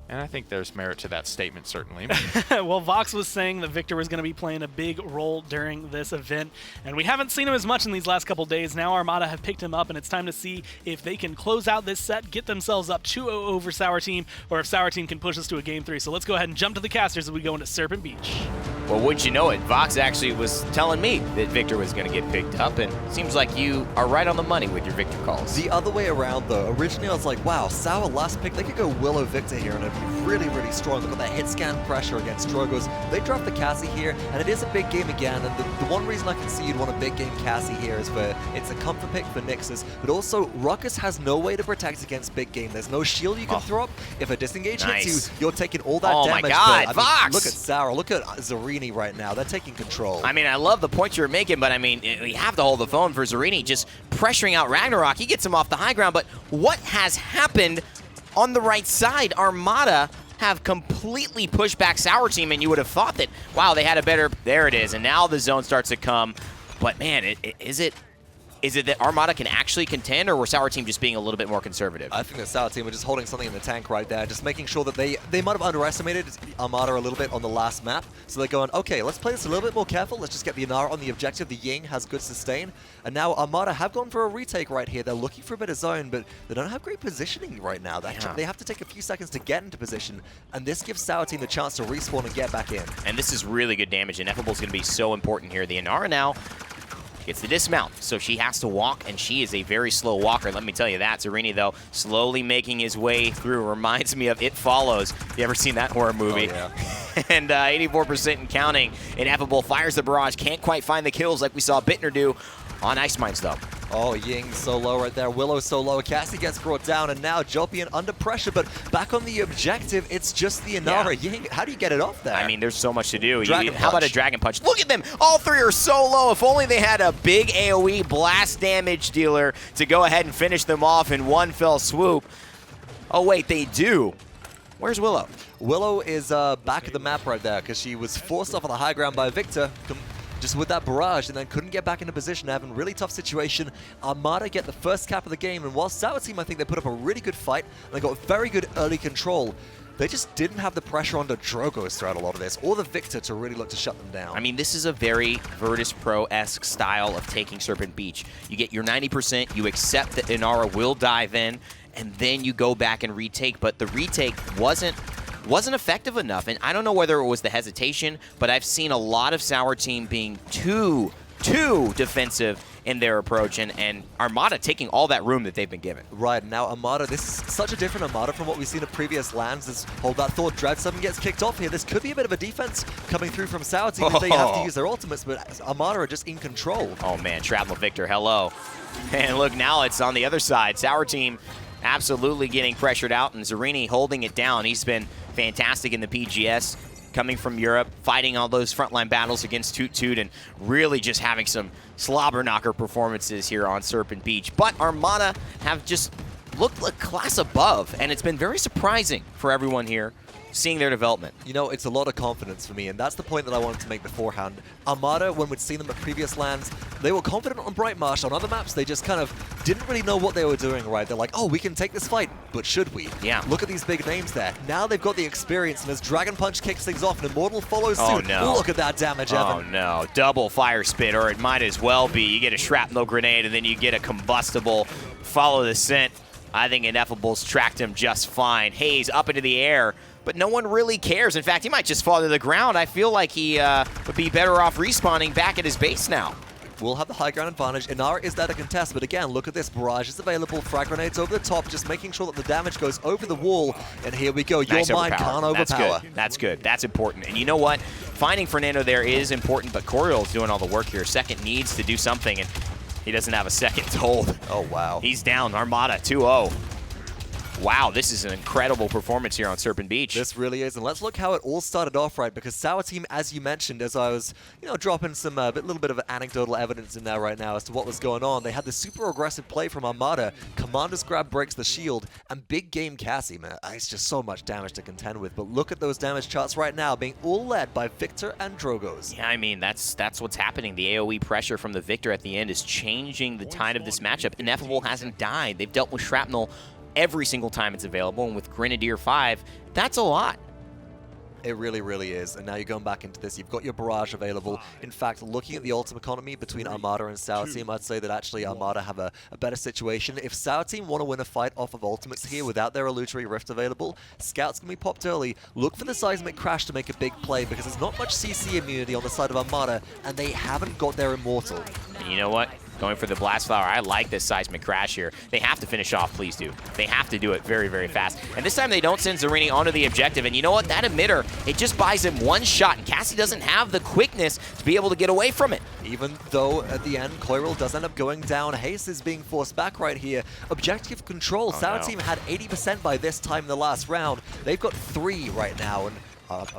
and I think there's merit to that statement, certainly. Well, Vox was saying that Victor was going to be playing a big role during this event, and we haven't seen him as much in these last couple days. Now Armada have picked him up, and it's time to see if they can close out this set, get themselves up 2-0 over Sour Team, or if Sour Team can push us to a Game 3. So let's go ahead and jump to the casters as we go into Serpent Beach. Well, wouldn't you know it, Vox actually was telling me that Victor was going to get picked up, and it seems like you are right on the money with your Victor calls. The other way around, though. Originally, I was like, wow, Sour last pick, they could go Willow Victor here, and it'd be really, really strong. They've got that hit scan pressure against Drogos. They draft the Cassie here, and it is a big game again, and the one reason I can see you'd want a big game Cassie here is for it's a comfort pick for Nixus, but also Ruckus has no way to protect against big game. There's no shield you can throw up. If a disengage hits you, you're taking all that damage. Oh my god, but, Vox! Look at Sour, look at Zarini right now. They're taking control. I mean, I love the points you're making, but I mean, we have to hold the phone for Zarini just pressuring out Ragnarok. He gets him off the high ground, but what has happened on the right side? Armada have completely pushed back Sour Team, and you would have thought that, wow, they had a better, there it is, and now the zone starts to come. But man, is it that Armada can actually contend, or were Sour Team just being a little bit more conservative? I think the Sour Team were just holding something in the tank right there, just making sure that they might have underestimated Armada a little bit on the last map. So they're going, okay, let's play this a little bit more careful. Let's just get the Inara on the objective. The Ying has good sustain. And now Armada have gone for a retake right here. They're looking for a bit of zone, but they don't have great positioning right now. They have to take a few seconds to get into position, and this gives Sour Team the chance to respawn and get back in. And this is really good damage. Ineffable's going to be so important here. The Inara now gets the dismount, so she has to walk, and she is a very slow walker, let me tell you that. Zarini, though, slowly making his way through. Reminds me of It Follows. You ever seen that horror movie? Oh, yeah. And 84% and counting. Ineffable fires the barrage, can't quite find the kills like we saw Bittner do on Ice Mines, though. Oh, Ying so low right there. Willow so low. Cassie gets brought down, and now Jopian under pressure, but back on the objective, it's just the Inara. Yeah. Ying, how do you get it off there? I mean, there's so much to do. How about a Dragon Punch? Look at them! All three are so low. If only they had a big AoE blast damage dealer to go ahead and finish them off in one fell swoop. Oh, wait, they do. Where's Willow? Willow is back at the map right there because she was forced off on the high ground by Victor. Just with that barrage, and then couldn't get back into position, having a really tough situation. Armada get the first cap of the game, and while Sour Team, I think they put up a really good fight, and they got very good early control. They just didn't have the pressure under Drogos throughout a lot of this, or the Victor to really look to shut them down. I mean, this is a very Virtus Pro-esque style of taking Serpent Beach. You get your 90%, you accept that Inara will dive in, and then you go back and retake, but the retake wasn't effective enough, and I don't know whether it was the hesitation, but I've seen a lot of Sour Team being too defensive in their approach, and Armada taking all that room that they've been given. Right, now Armada, this is such a different Armada from what we've seen in previous lands. This Hold That Thought, Dread 7 gets kicked off here. This could be a bit of a defense coming through from Sour Team if they have to use their ultimates, but Armada are just in control. Oh man, Shrapnel Victor, hello. And look, now it's on the other side. Sour Team absolutely getting pressured out, and Zarini holding it down. He's been fantastic in the PGS, coming from Europe, fighting all those frontline battles against Toot Toot, and really just having some slobber knocker performances here on Serpent Beach. But Armada have just looked a class above, and it's been very surprising for everyone here seeing their development. You know, it's a lot of confidence for me, and that's the point that I wanted to make beforehand. Armada, when we'd seen them at previous lands, they were confident on Bright Marsh. On other maps, they just kind of didn't really know what they were doing, right? They're like, oh, we can take this fight, but should we? Yeah. Look at these big names there. Now they've got the experience, and as Dragon Punch kicks things off, and Immortal follows Oh, suit. no. Look at that damage, Oh Evan. no, double fire spit, or it might as well be. You get a shrapnel grenade, and then you get a combustible. Follow the scent. I think Ineffable's tracked him just fine. Haze up into the air, but no one really cares. In fact, he might just fall to the ground. I feel like he would be better off respawning back at his base now. We'll have the high ground advantage. Inara is there to contest, but again, look at this. Barrage is available. Frag grenades over the top, just making sure that the damage goes over the wall. And here we go. Nice Your mind overpower. can't overpower. That's good. That's good. That's important. And you know what? Finding Fernando there is important, but Coriol's doing all the work here. Second needs to do something, and he doesn't have a second to hold. Oh, wow. He's down. Armada 2-0. Wow, this is an incredible performance here on Serpent Beach. This really is, and let's look how it all started off, right? Because Sour Team, as you mentioned, as I was, dropping some little bit of anecdotal evidence in there right now as to what was going on. They had this super aggressive play from Armada. Commander's grab breaks the shield, and big game Cassie, man, it's just so much damage to contend with. But look at those damage charts right now, being all led by Victor and Drogos. Yeah, I mean, that's what's happening. The AoE pressure from the Victor at the end is changing the tide of this matchup. Ineffable hasn't died. They've dealt with Shrapnel every single time it's available, and with Grenadier 5, that's a lot. It really, really is. And now you're going back into this. You've got your barrage available. In fact, looking at the ultimate economy between Armada and Sour Team, I'd say that actually Armada have a better situation. If Sour Team want to win a fight off of ultimates here without their illusory rift available, Scout's going to be popped early. Look for the seismic crash to make a big play because there's not much CC immunity on the side of Armada, and they haven't got their immortal. And you know what? Going for the Blast Flower. I like this seismic crash here. They have to finish off, please do. They have to do it very, very fast. And this time they don't send Zarini onto the objective. And you know what? That emitter, it just buys him one shot. And Cassie doesn't have the quickness to be able to get away from it. Even though at the end, Coyril does end up going down. Haze is being forced back right here. Objective control. Sour Team had 80% by this time in the last round. They've got 3 right now. And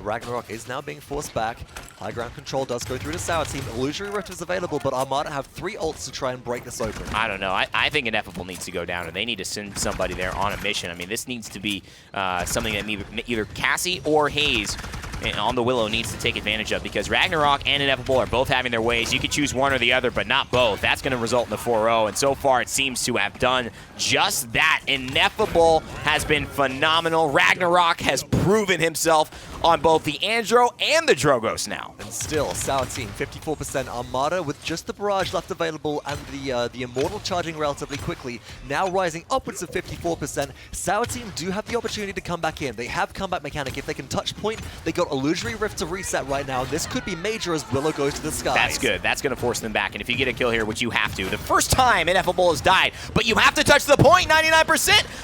Ragnarok is now being forced back. High ground control does go through to Sour Team. Illusory Rift is available, but Armada have 3 ults to try and break this open. I don't know. I think Ineffable needs to go down, and they need to send somebody there on a mission. I mean, this needs to be something that either Cassie or Haze on the Willow needs to take advantage of, because Ragnarok and Ineffable are both having their ways. You could choose one or the other, but not both. That's going to result in the 4-0, and so far it seems to have done just that. Ineffable has been phenomenal. Ragnarok has proven himself on both the Andro and the Drogos now. And still, Sour Team, 54% Armada with just the barrage left available and the Immortal charging relatively quickly, now rising upwards of 54%. Sour Team do have the opportunity to come back in. They have comeback mechanic. If they can touch point, they got Illusory Rift to reset right now. This could be major as Willow goes to the skies. That's good. That's going to force them back. And if you get a kill here, which you have to, the first time Ineffable has died, but you have to touch the point, 99%.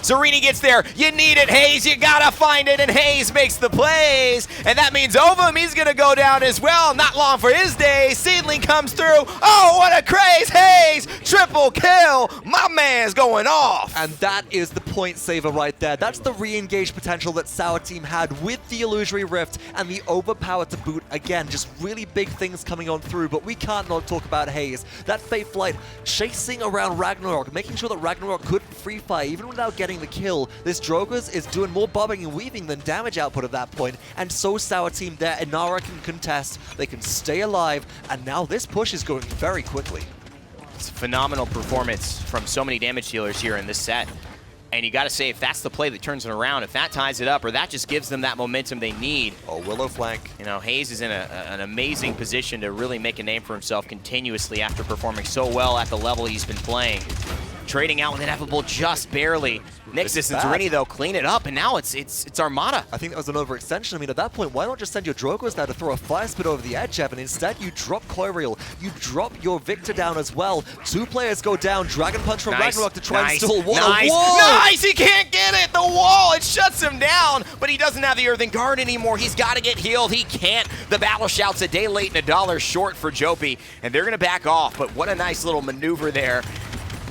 Zarini gets there. You need it, Haze. You got to find it, and Haze makes the plays. And that means Ovum, he's going to go down as well. Not long for his day. Seedling comes through. Oh, what a craze. Haze, triple kill. My man's going off. And that is the point saver right there. That's the re-engage potential that Sour Team had with the Illusory Rift and the overpower to boot. Again, just really big things coming on through, but we can't not talk about Haze. That Fate Flight chasing around Ragnarok, making sure that Ragnarok couldn't free fire even without getting the kill. This Drogoz is doing more bobbing and weaving than damage output at that point, and so Sour Team there. Inara can contest, they can stay alive, and now this push is going very quickly. It's a phenomenal performance from so many damage dealers here in this set. And you got to say, if that's the play that turns it around, if that ties it up, or that just gives them that momentum they need. Oh, Willow flank. You know, Haze is in an amazing position to really make a name for himself continuously after performing so well at the level he's been playing. Trading out with Ineffable just barely. Nixus and Zarini, though, clean it up, and now it's Armada. I think that was an overextension. I mean, at that point, why not just send your Drogos there to throw a fire spit over the edge, Evan? Instead, you drop Coyril, you drop your Victor down as well. 2 players go down. Dragon Punch from Ragnarok to try and stall Wall. Nice! He can't get it! The wall, it shuts him down, but he doesn't have the Earthen Guard anymore. He's got to get healed. He can't. The battle shout's a day late and $1 short for Jopi, and they're going to back off, but what a nice little maneuver there,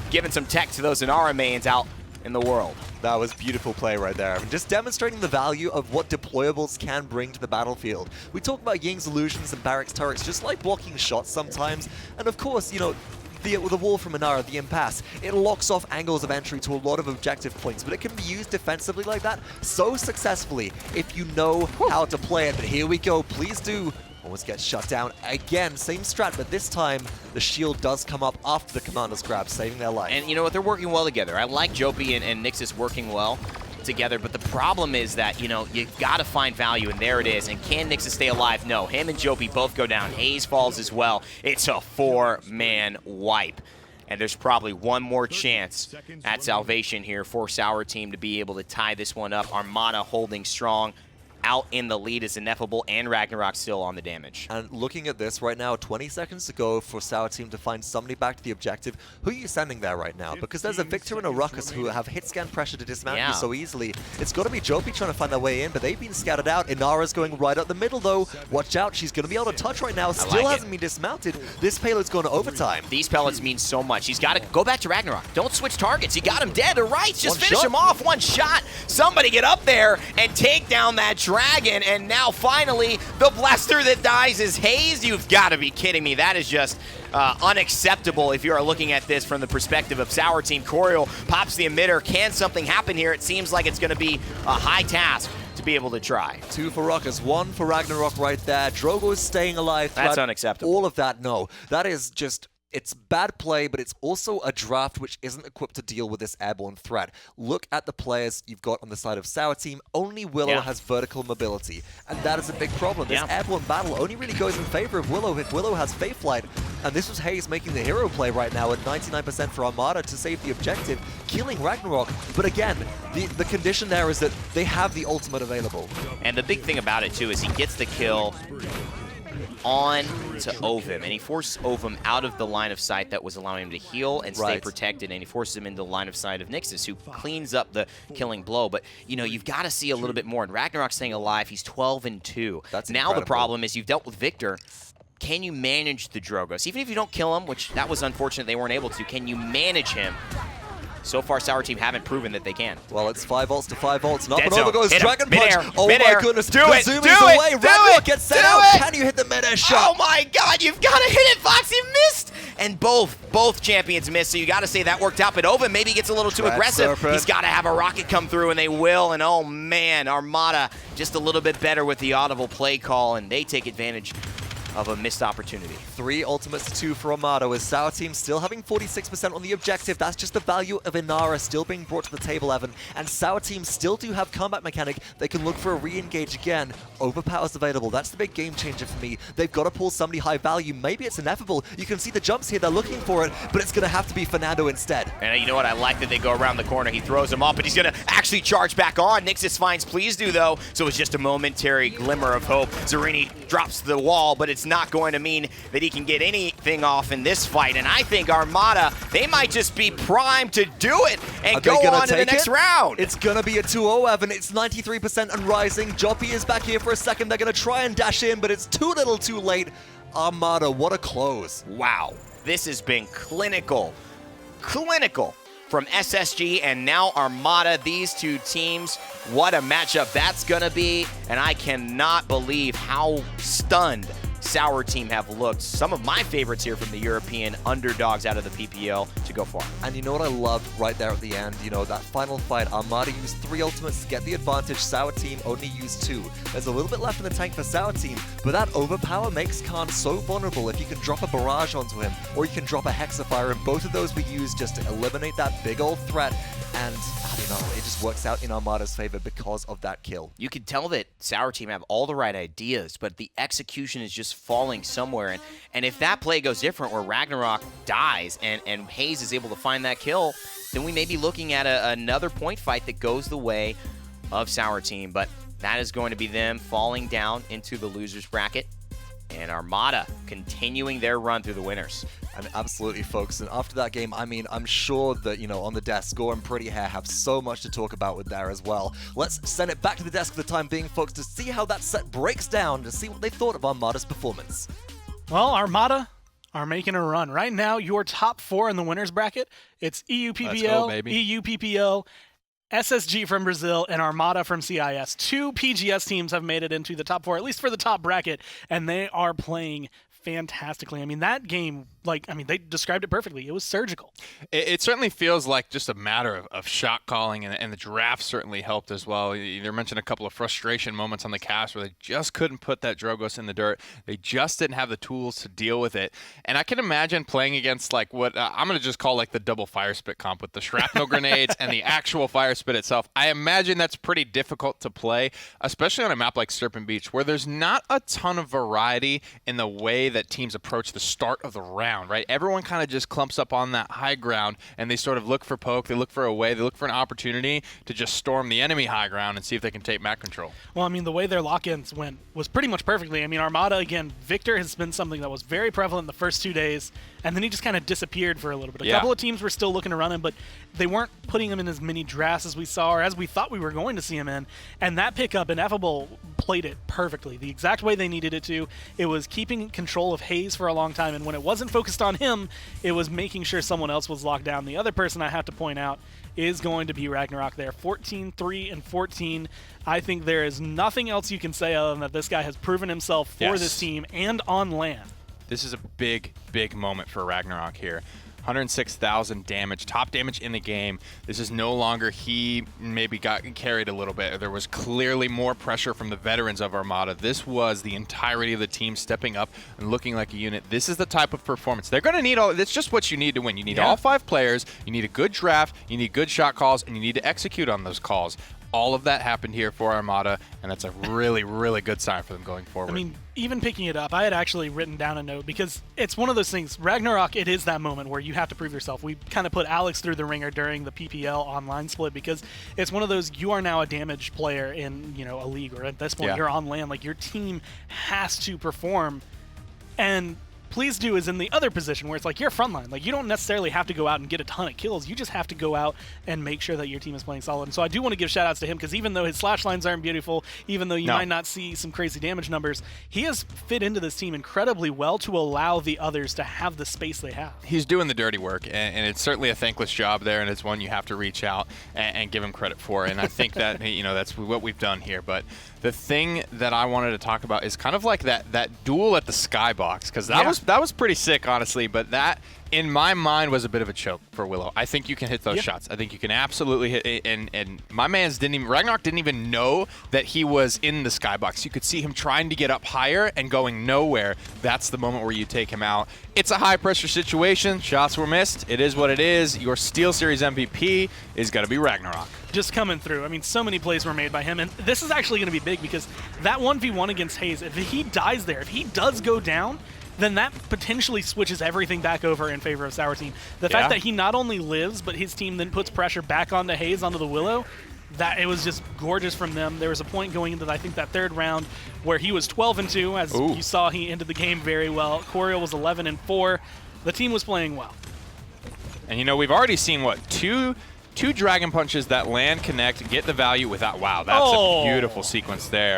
giving some tech to those Inara mains out in the world. That was beautiful play right there. And just demonstrating the value of what deployables can bring to the battlefield. We talk about Ying's illusions and Barrack's turrets just like blocking shots sometimes. And of course, you know, the wall from Inara, the impasse, it locks off angles of entry to a lot of objective points, but it can be used defensively like that so successfully if you know how to play it. But here we go, please do. Almost gets shut down again. Same strat, but this time the shield does come up after the commander's grab, saving their life. And you know what? They're working well together. I like Jopi and Nixus working well together, but the problem is that, you know, you've got to find value, and there it is. And can Nixus stay alive? No. Him and Jopi both go down. Haze falls as well. It's a 4-man wipe. And there's probably one more chance at salvation here for Sour Team to be able to tie this one up. Armada holding strong. Out in the lead is Ineffable and Ragnarok still on the damage. And looking at this right now, 20 seconds to go for Sour Team to find somebody back to the objective. Who are you sending there right now? Because there's a Victor and a Ruckus who have hit scan pressure to dismount you so easily. It's got to be Jopi trying to find their way in, but they've been scattered out. Inara's going right up the middle though. Watch out, she's going to be able to touch right now. Still hasn't been dismounted. This payload's going to overtime. These pellets mean so much. He's got to go back to Ragnarok. Don't switch targets. You got him dead to rights. Just finish him off. One shot. Somebody get up there and take down that dragon. And now finally, the blaster that dies is Haze. You've got to be kidding me. That is just unacceptable if you are looking at this from the perspective of Sour Team. Coryell pops the emitter. Can something happen here? It seems like it's going to be a high task to be able to try. 2 for Ruckus, 1 for Ragnarok right there. Drogo is staying alive. That's unacceptable. All of that, no. That is just It's bad play, but it's also a draft which isn't equipped to deal with this airborne threat. Look at the players you've got on the side of Sour Team. Only Willow has vertical mobility, and that is a big problem. This airborne battle only really goes in favor of Willow if Willow has Fae Flight, and this was Hayes making the hero play right now at 99% for Armada to save the objective, killing Ragnarok. But again, the condition there is that they have the ultimate available. And the big thing about it, too, is he gets the kill on to Ovum, and he forces Ovum out of the line of sight that was allowing him to heal and stay protected, and he forces him into the line of sight of Nixus, who cleans up the killing blow. But, you know, you've got to see a little bit more. And Ragnarok's staying alive. He's 12-2. That's now incredible. The problem is you've dealt with Victor. Can you manage the Drogos? Even if you don't kill him, which that was unfortunate they weren't able to, can you manage him? So far, Sour Team haven't proven that they can. Well, it's 5 ults to 5 ults, and up Dead and over zone. goes Hit him. Dragon Punch. Mid-air. Oh Mid-air. my goodness, Do it. Kazumi's Do away. it. Do Ragnarok it. gets set Do out. it. Can you hit the mid-air shot? Oh my God, you've got to hit it, Fox. You missed. And both champions missed, so you got to say that worked out. But Ovum maybe gets a little too aggressive. Serpent. He's got to have a rocket come through, and they will. And oh man, Armada just a little bit better with the audible play call, and they take advantage of a missed opportunity. 3 ultimates to 2 for Armada, with Sour Team still having 46% on the objective. That's just the value of Inara still being brought to the table, Evan. And Sour Team still do have combat mechanic. They can look for a re-engage again. Overpower's available. That's the big game changer for me. They've got to pull somebody high value. Maybe it's ineffable. You can see the jumps here. They're looking for it, but it's going to have to be Fernando instead. And you know what? I like that they go around the corner. He throws him up, but he's going to actually charge back on. Nixus finds Please Do, though, so it's just a momentary glimmer of hope. Zerini drops the wall, but it's not going to mean that he can get anything off in this fight. And I think Armada, they might just be primed to do it and go on to the next round. It's going to be a 2-0, Evan. It's 93% and rising. Joppy is back here for a second. They're going to try and dash in, but it's too little too late. Armada, what a close. Wow. This has been clinical. Clinical from SSG and now Armada. These two teams, what a matchup that's going to be. And I cannot believe how stunned Sour Team have looked. Some of my favorites here from the European underdogs out of the PPL to go far. And you know what I loved right there at the end? You know, that final fight, Armada used 3 ultimates to get the advantage. Sour Team only used 2. There's a little bit left in the tank for Sour Team, but that overpower makes Khan so vulnerable. If you can drop a barrage onto him, or you can drop a Hexafire, and both of those we used just to eliminate that big old threat. And, I don't know, it just works out in Armada's favor because of that kill. You can tell that Sour Team have all the right ideas, but the execution is just falling somewhere. And if that play goes different, where Ragnarok dies and Hayes is able to find that kill, then we may be looking at another point fight that goes the way of Sour Team. But that is going to be them falling down into the losers bracket, and Armada continuing their run through the winners. And absolutely, folks. And after that game, I mean, I'm sure that, you know, on the desk, Gore and Pretty Hair have so much to talk about with there as well. Let's send it back to the desk for the time being, folks, to see how that set breaks down, to see what they thought of Armada's performance. Well, Armada are making a run. Right now, your top 4 in the winners bracket, it's EU PPL, EU PPL, SSG from Brazil, and Armada from CIS. 2 PGS teams have made it into the top 4, at least for the top bracket, and they are playing fantastically. I mean, that game, they described it perfectly. It was surgical. It certainly feels like just a matter of shot calling, and the draft certainly helped as well. You mentioned a couple of frustration moments on the cast where they just couldn't put that Drogos in the dirt. They just didn't have the tools to deal with it. And I can imagine playing against what I'm going to just call the double fire spit comp with the shrapnel grenades and the actual fire spit itself. I imagine that's pretty difficult to play, especially on a map like Serpent Beach, where there's not a ton of variety in the way that teams approach the start of the round, right? Everyone kind of just clumps up on that high ground, and they sort of look for poke, they look for a way, they look for an opportunity to just storm the enemy high ground and see if they can take map control. Well, I mean, the way their lock-ins went was pretty much perfectly. I mean, Armada, again, Victor has been something that was very prevalent the first 2 days, and then he just kind of disappeared for a little bit. A couple of teams were still looking to run him, but they weren't putting him in as many drafts as we saw, or as we thought we were going to see him in, and that pickup, Ineffable, played it perfectly, the exact way they needed it to. It was keeping control of Hayes for a long time, and when it wasn't focused on him, it was making sure someone else was locked down. The other person I have to point out is going to be Ragnarok there. 14-3-14. I think there is nothing else you can say other than that this guy has proven himself for this team and on LAN. This is a big, big moment for Ragnarok here. 106,000 damage, top damage in the game. This is no longer he maybe got carried a little bit. There was clearly more pressure from the veterans of Armada. This was the entirety of the team stepping up and looking like a unit. This is the type of performance. They're going to need all, it's just what you need to win. You need all 5 players, you need a good draft, you need good shot calls, and you need to execute on those calls. All of that happened here for Armada, and that's a really, really good sign for them going forward. I mean, even picking it up, I had actually written down a note because it's one of those things. Ragnarok, it is that moment where you have to prove yourself. We kind of put Alex through the ringer during the PPL online split because it's one of those, you are now a damaged player in, you know, a league, or at this point you're on LAN. Like, your team has to perform, and Please Do is in the other position where it's like you're frontline. Like, you don't necessarily have to go out and get a ton of kills. You just have to go out and make sure that your team is playing solid. And so I do want to give shout outs to him because even though his slash lines aren't beautiful, even though you might not see some crazy damage numbers, he has fit into this team incredibly well to allow the others to have the space they have. He's doing the dirty work, and it's certainly a thankless job there, and it's one you have to reach out and give him credit for. And I think that, you know, that's what we've done here. But the thing that I wanted to talk about is kind of like that duel at the skybox, because that was pretty sick, honestly. But that, in my mind, was a bit of a choke for Willow. I think you can hit those shots. I think you can absolutely hit it. And my man's Ragnarok didn't even know that he was in the skybox. You could see him trying to get up higher and going nowhere. That's the moment where you take him out. It's a high-pressure situation. Shots were missed. It is what it is. Your Steel Series MVP is going to be Ragnarok. Just coming through. I mean, so many plays were made by him, and this is actually going to be big because that 1v1 against Hayes, if he dies there, if he does go down, then that potentially switches everything back over in favor of Sour Team. The fact that he not only lives, but his team then puts pressure back onto Hayes, onto the Willow, that it was just gorgeous from them. There was a point going into, I think, that third round where he was 12-2. As you saw, he ended the game very well. Coriel was 11-4. The team was playing well. And, you know, we've already seen, what, two Dragon Punches that land, connect, get the value without. Wow, that's a beautiful sequence there.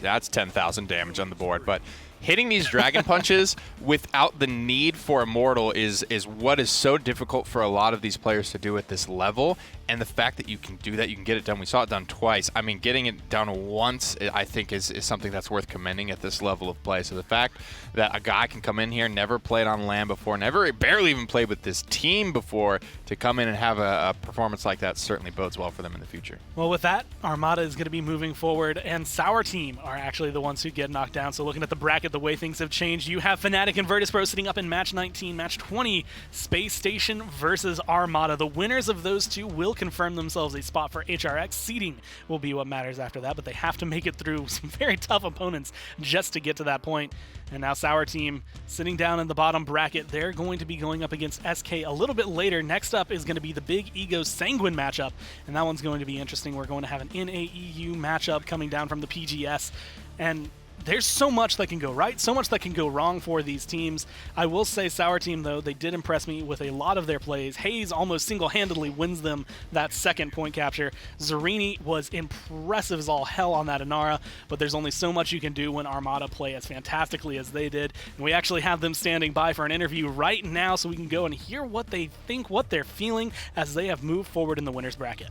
That's 10,000 damage on the board. But hitting these Dragon Punches without the need for Immortal is what is so difficult for a lot of these players to do at this level. And the fact that you can do that, you can get it done. We saw it done twice. I mean, getting it done once, I think, is something that's worth commending at this level of play. So the fact that a guy can come in here, never played on LAN before, barely even played with this team before, to come in and have a performance like that certainly bodes well for them in the future. Well, with that, Armada is going to be moving forward, and Sour Team are actually the ones who get knocked down. So looking at the bracket, the way things have changed, you have Fnatic and Virtus.pro sitting up in match 19, match 20, Space Station versus Armada. The winners of those two will confirm themselves a spot for HRX. Seeding will be what matters after that, but they have to make it through some very tough opponents just to get to that point. And now Sour Team sitting down in the bottom bracket. They're going to be going up against SK a little bit later. Next up is going to be the Big Ego Sanguine matchup, and that one's going to be interesting. We're going to have an NAEU matchup coming down from the PGS, and there's so much that can go right, so much that can go wrong for these teams. I will say Sour Team, though, they did impress me with a lot of their plays. Hayes almost single-handedly wins them that second point capture. Zarini was impressive as all hell on that Inara, but there's only so much you can do when Armada play as fantastically as they did. And we actually have them standing by for an interview right now so we can go and hear what they think, what they're feeling as they have moved forward in the winner's bracket.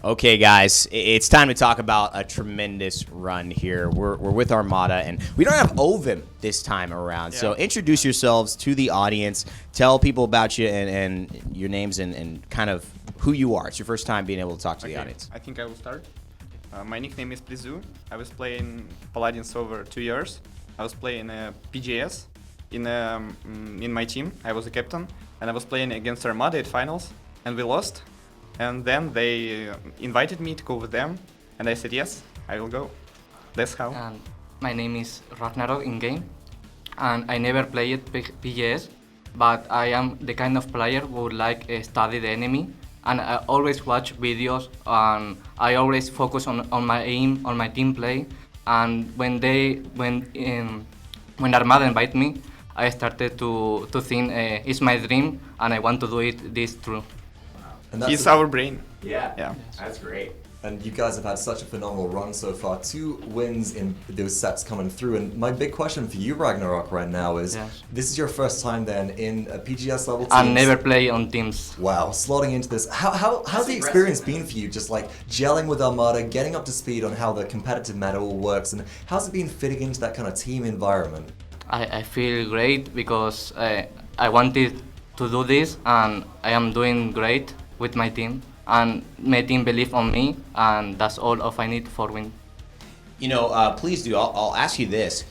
Okay, guys, it's time to talk about a tremendous run here. We're with Armada, and we don't have Ovim this time around. So introduce yourselves to the audience. Tell people about you and your names and kind of who you are. It's your first time being able to talk to the audience. I think I will start. My nickname is Plizu. I was playing Paladins over 2 years. I was playing PGS in my team. I was a captain, and I was playing against Armada at finals, and we lost. And then they invited me to go with them, and I said yes, I will go. That's how. And my name is Ragnarok in game, and I never played PGS, but I am the kind of player who would like study the enemy, and I always watch videos, and I always focus on my aim, on my team play. And when Armada invited me, I started to think it's my dream, and I want to do this true. And he's our brain. Yeah, that's great. And you guys have had such a phenomenal run so far. 2 wins in those sets coming through. And my big question for you, Ragnarok, right now is, this is your first time then in a PGS level team? I never play on teams. Wow, slotting into this. How's the experience been for you, just like gelling with Armada, getting up to speed on how the competitive meta all works, and how's it been fitting into that kind of team environment? I feel great because I wanted to do this, and I am doing great with my team. And my team believe on me, and that's all of I need for win. You know, please do. I'll ask you this.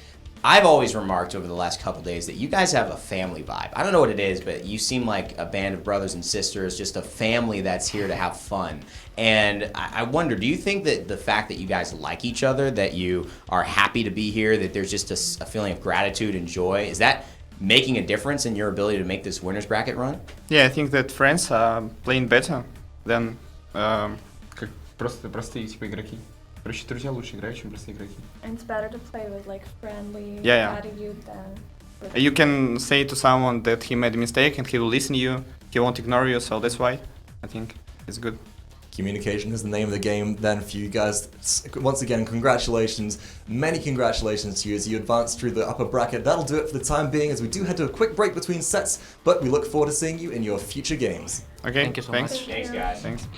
I've always remarked over the last couple days that you guys have a family vibe. I don't know what it is, but you seem like a band of brothers and sisters, just a family that's here to have fun. And I wonder, do you think that the fact that you guys like each other, that you are happy to be here, that there's just a feeling of gratitude and joy, is that making a difference in your ability to make this winner's bracket run? Yeah, I think that friends are playing better than Как простые типа игроки. Короче, друзья лучше играют, чем простые игроки. And it's better to play with like friendly Yeah. attitude than with you can say to someone that he made a mistake and he will listen to you. He won't ignore you, so that's why I think it's good. Communication is the name of the game then for you guys. Once again, congratulations. Many congratulations to you as you advance through the upper bracket. That'll do it for the time being as we do head to a quick break between sets, but we look forward to seeing you in your future games. Okay, Thank you so thanks. much. Thanks, guys. Thanks.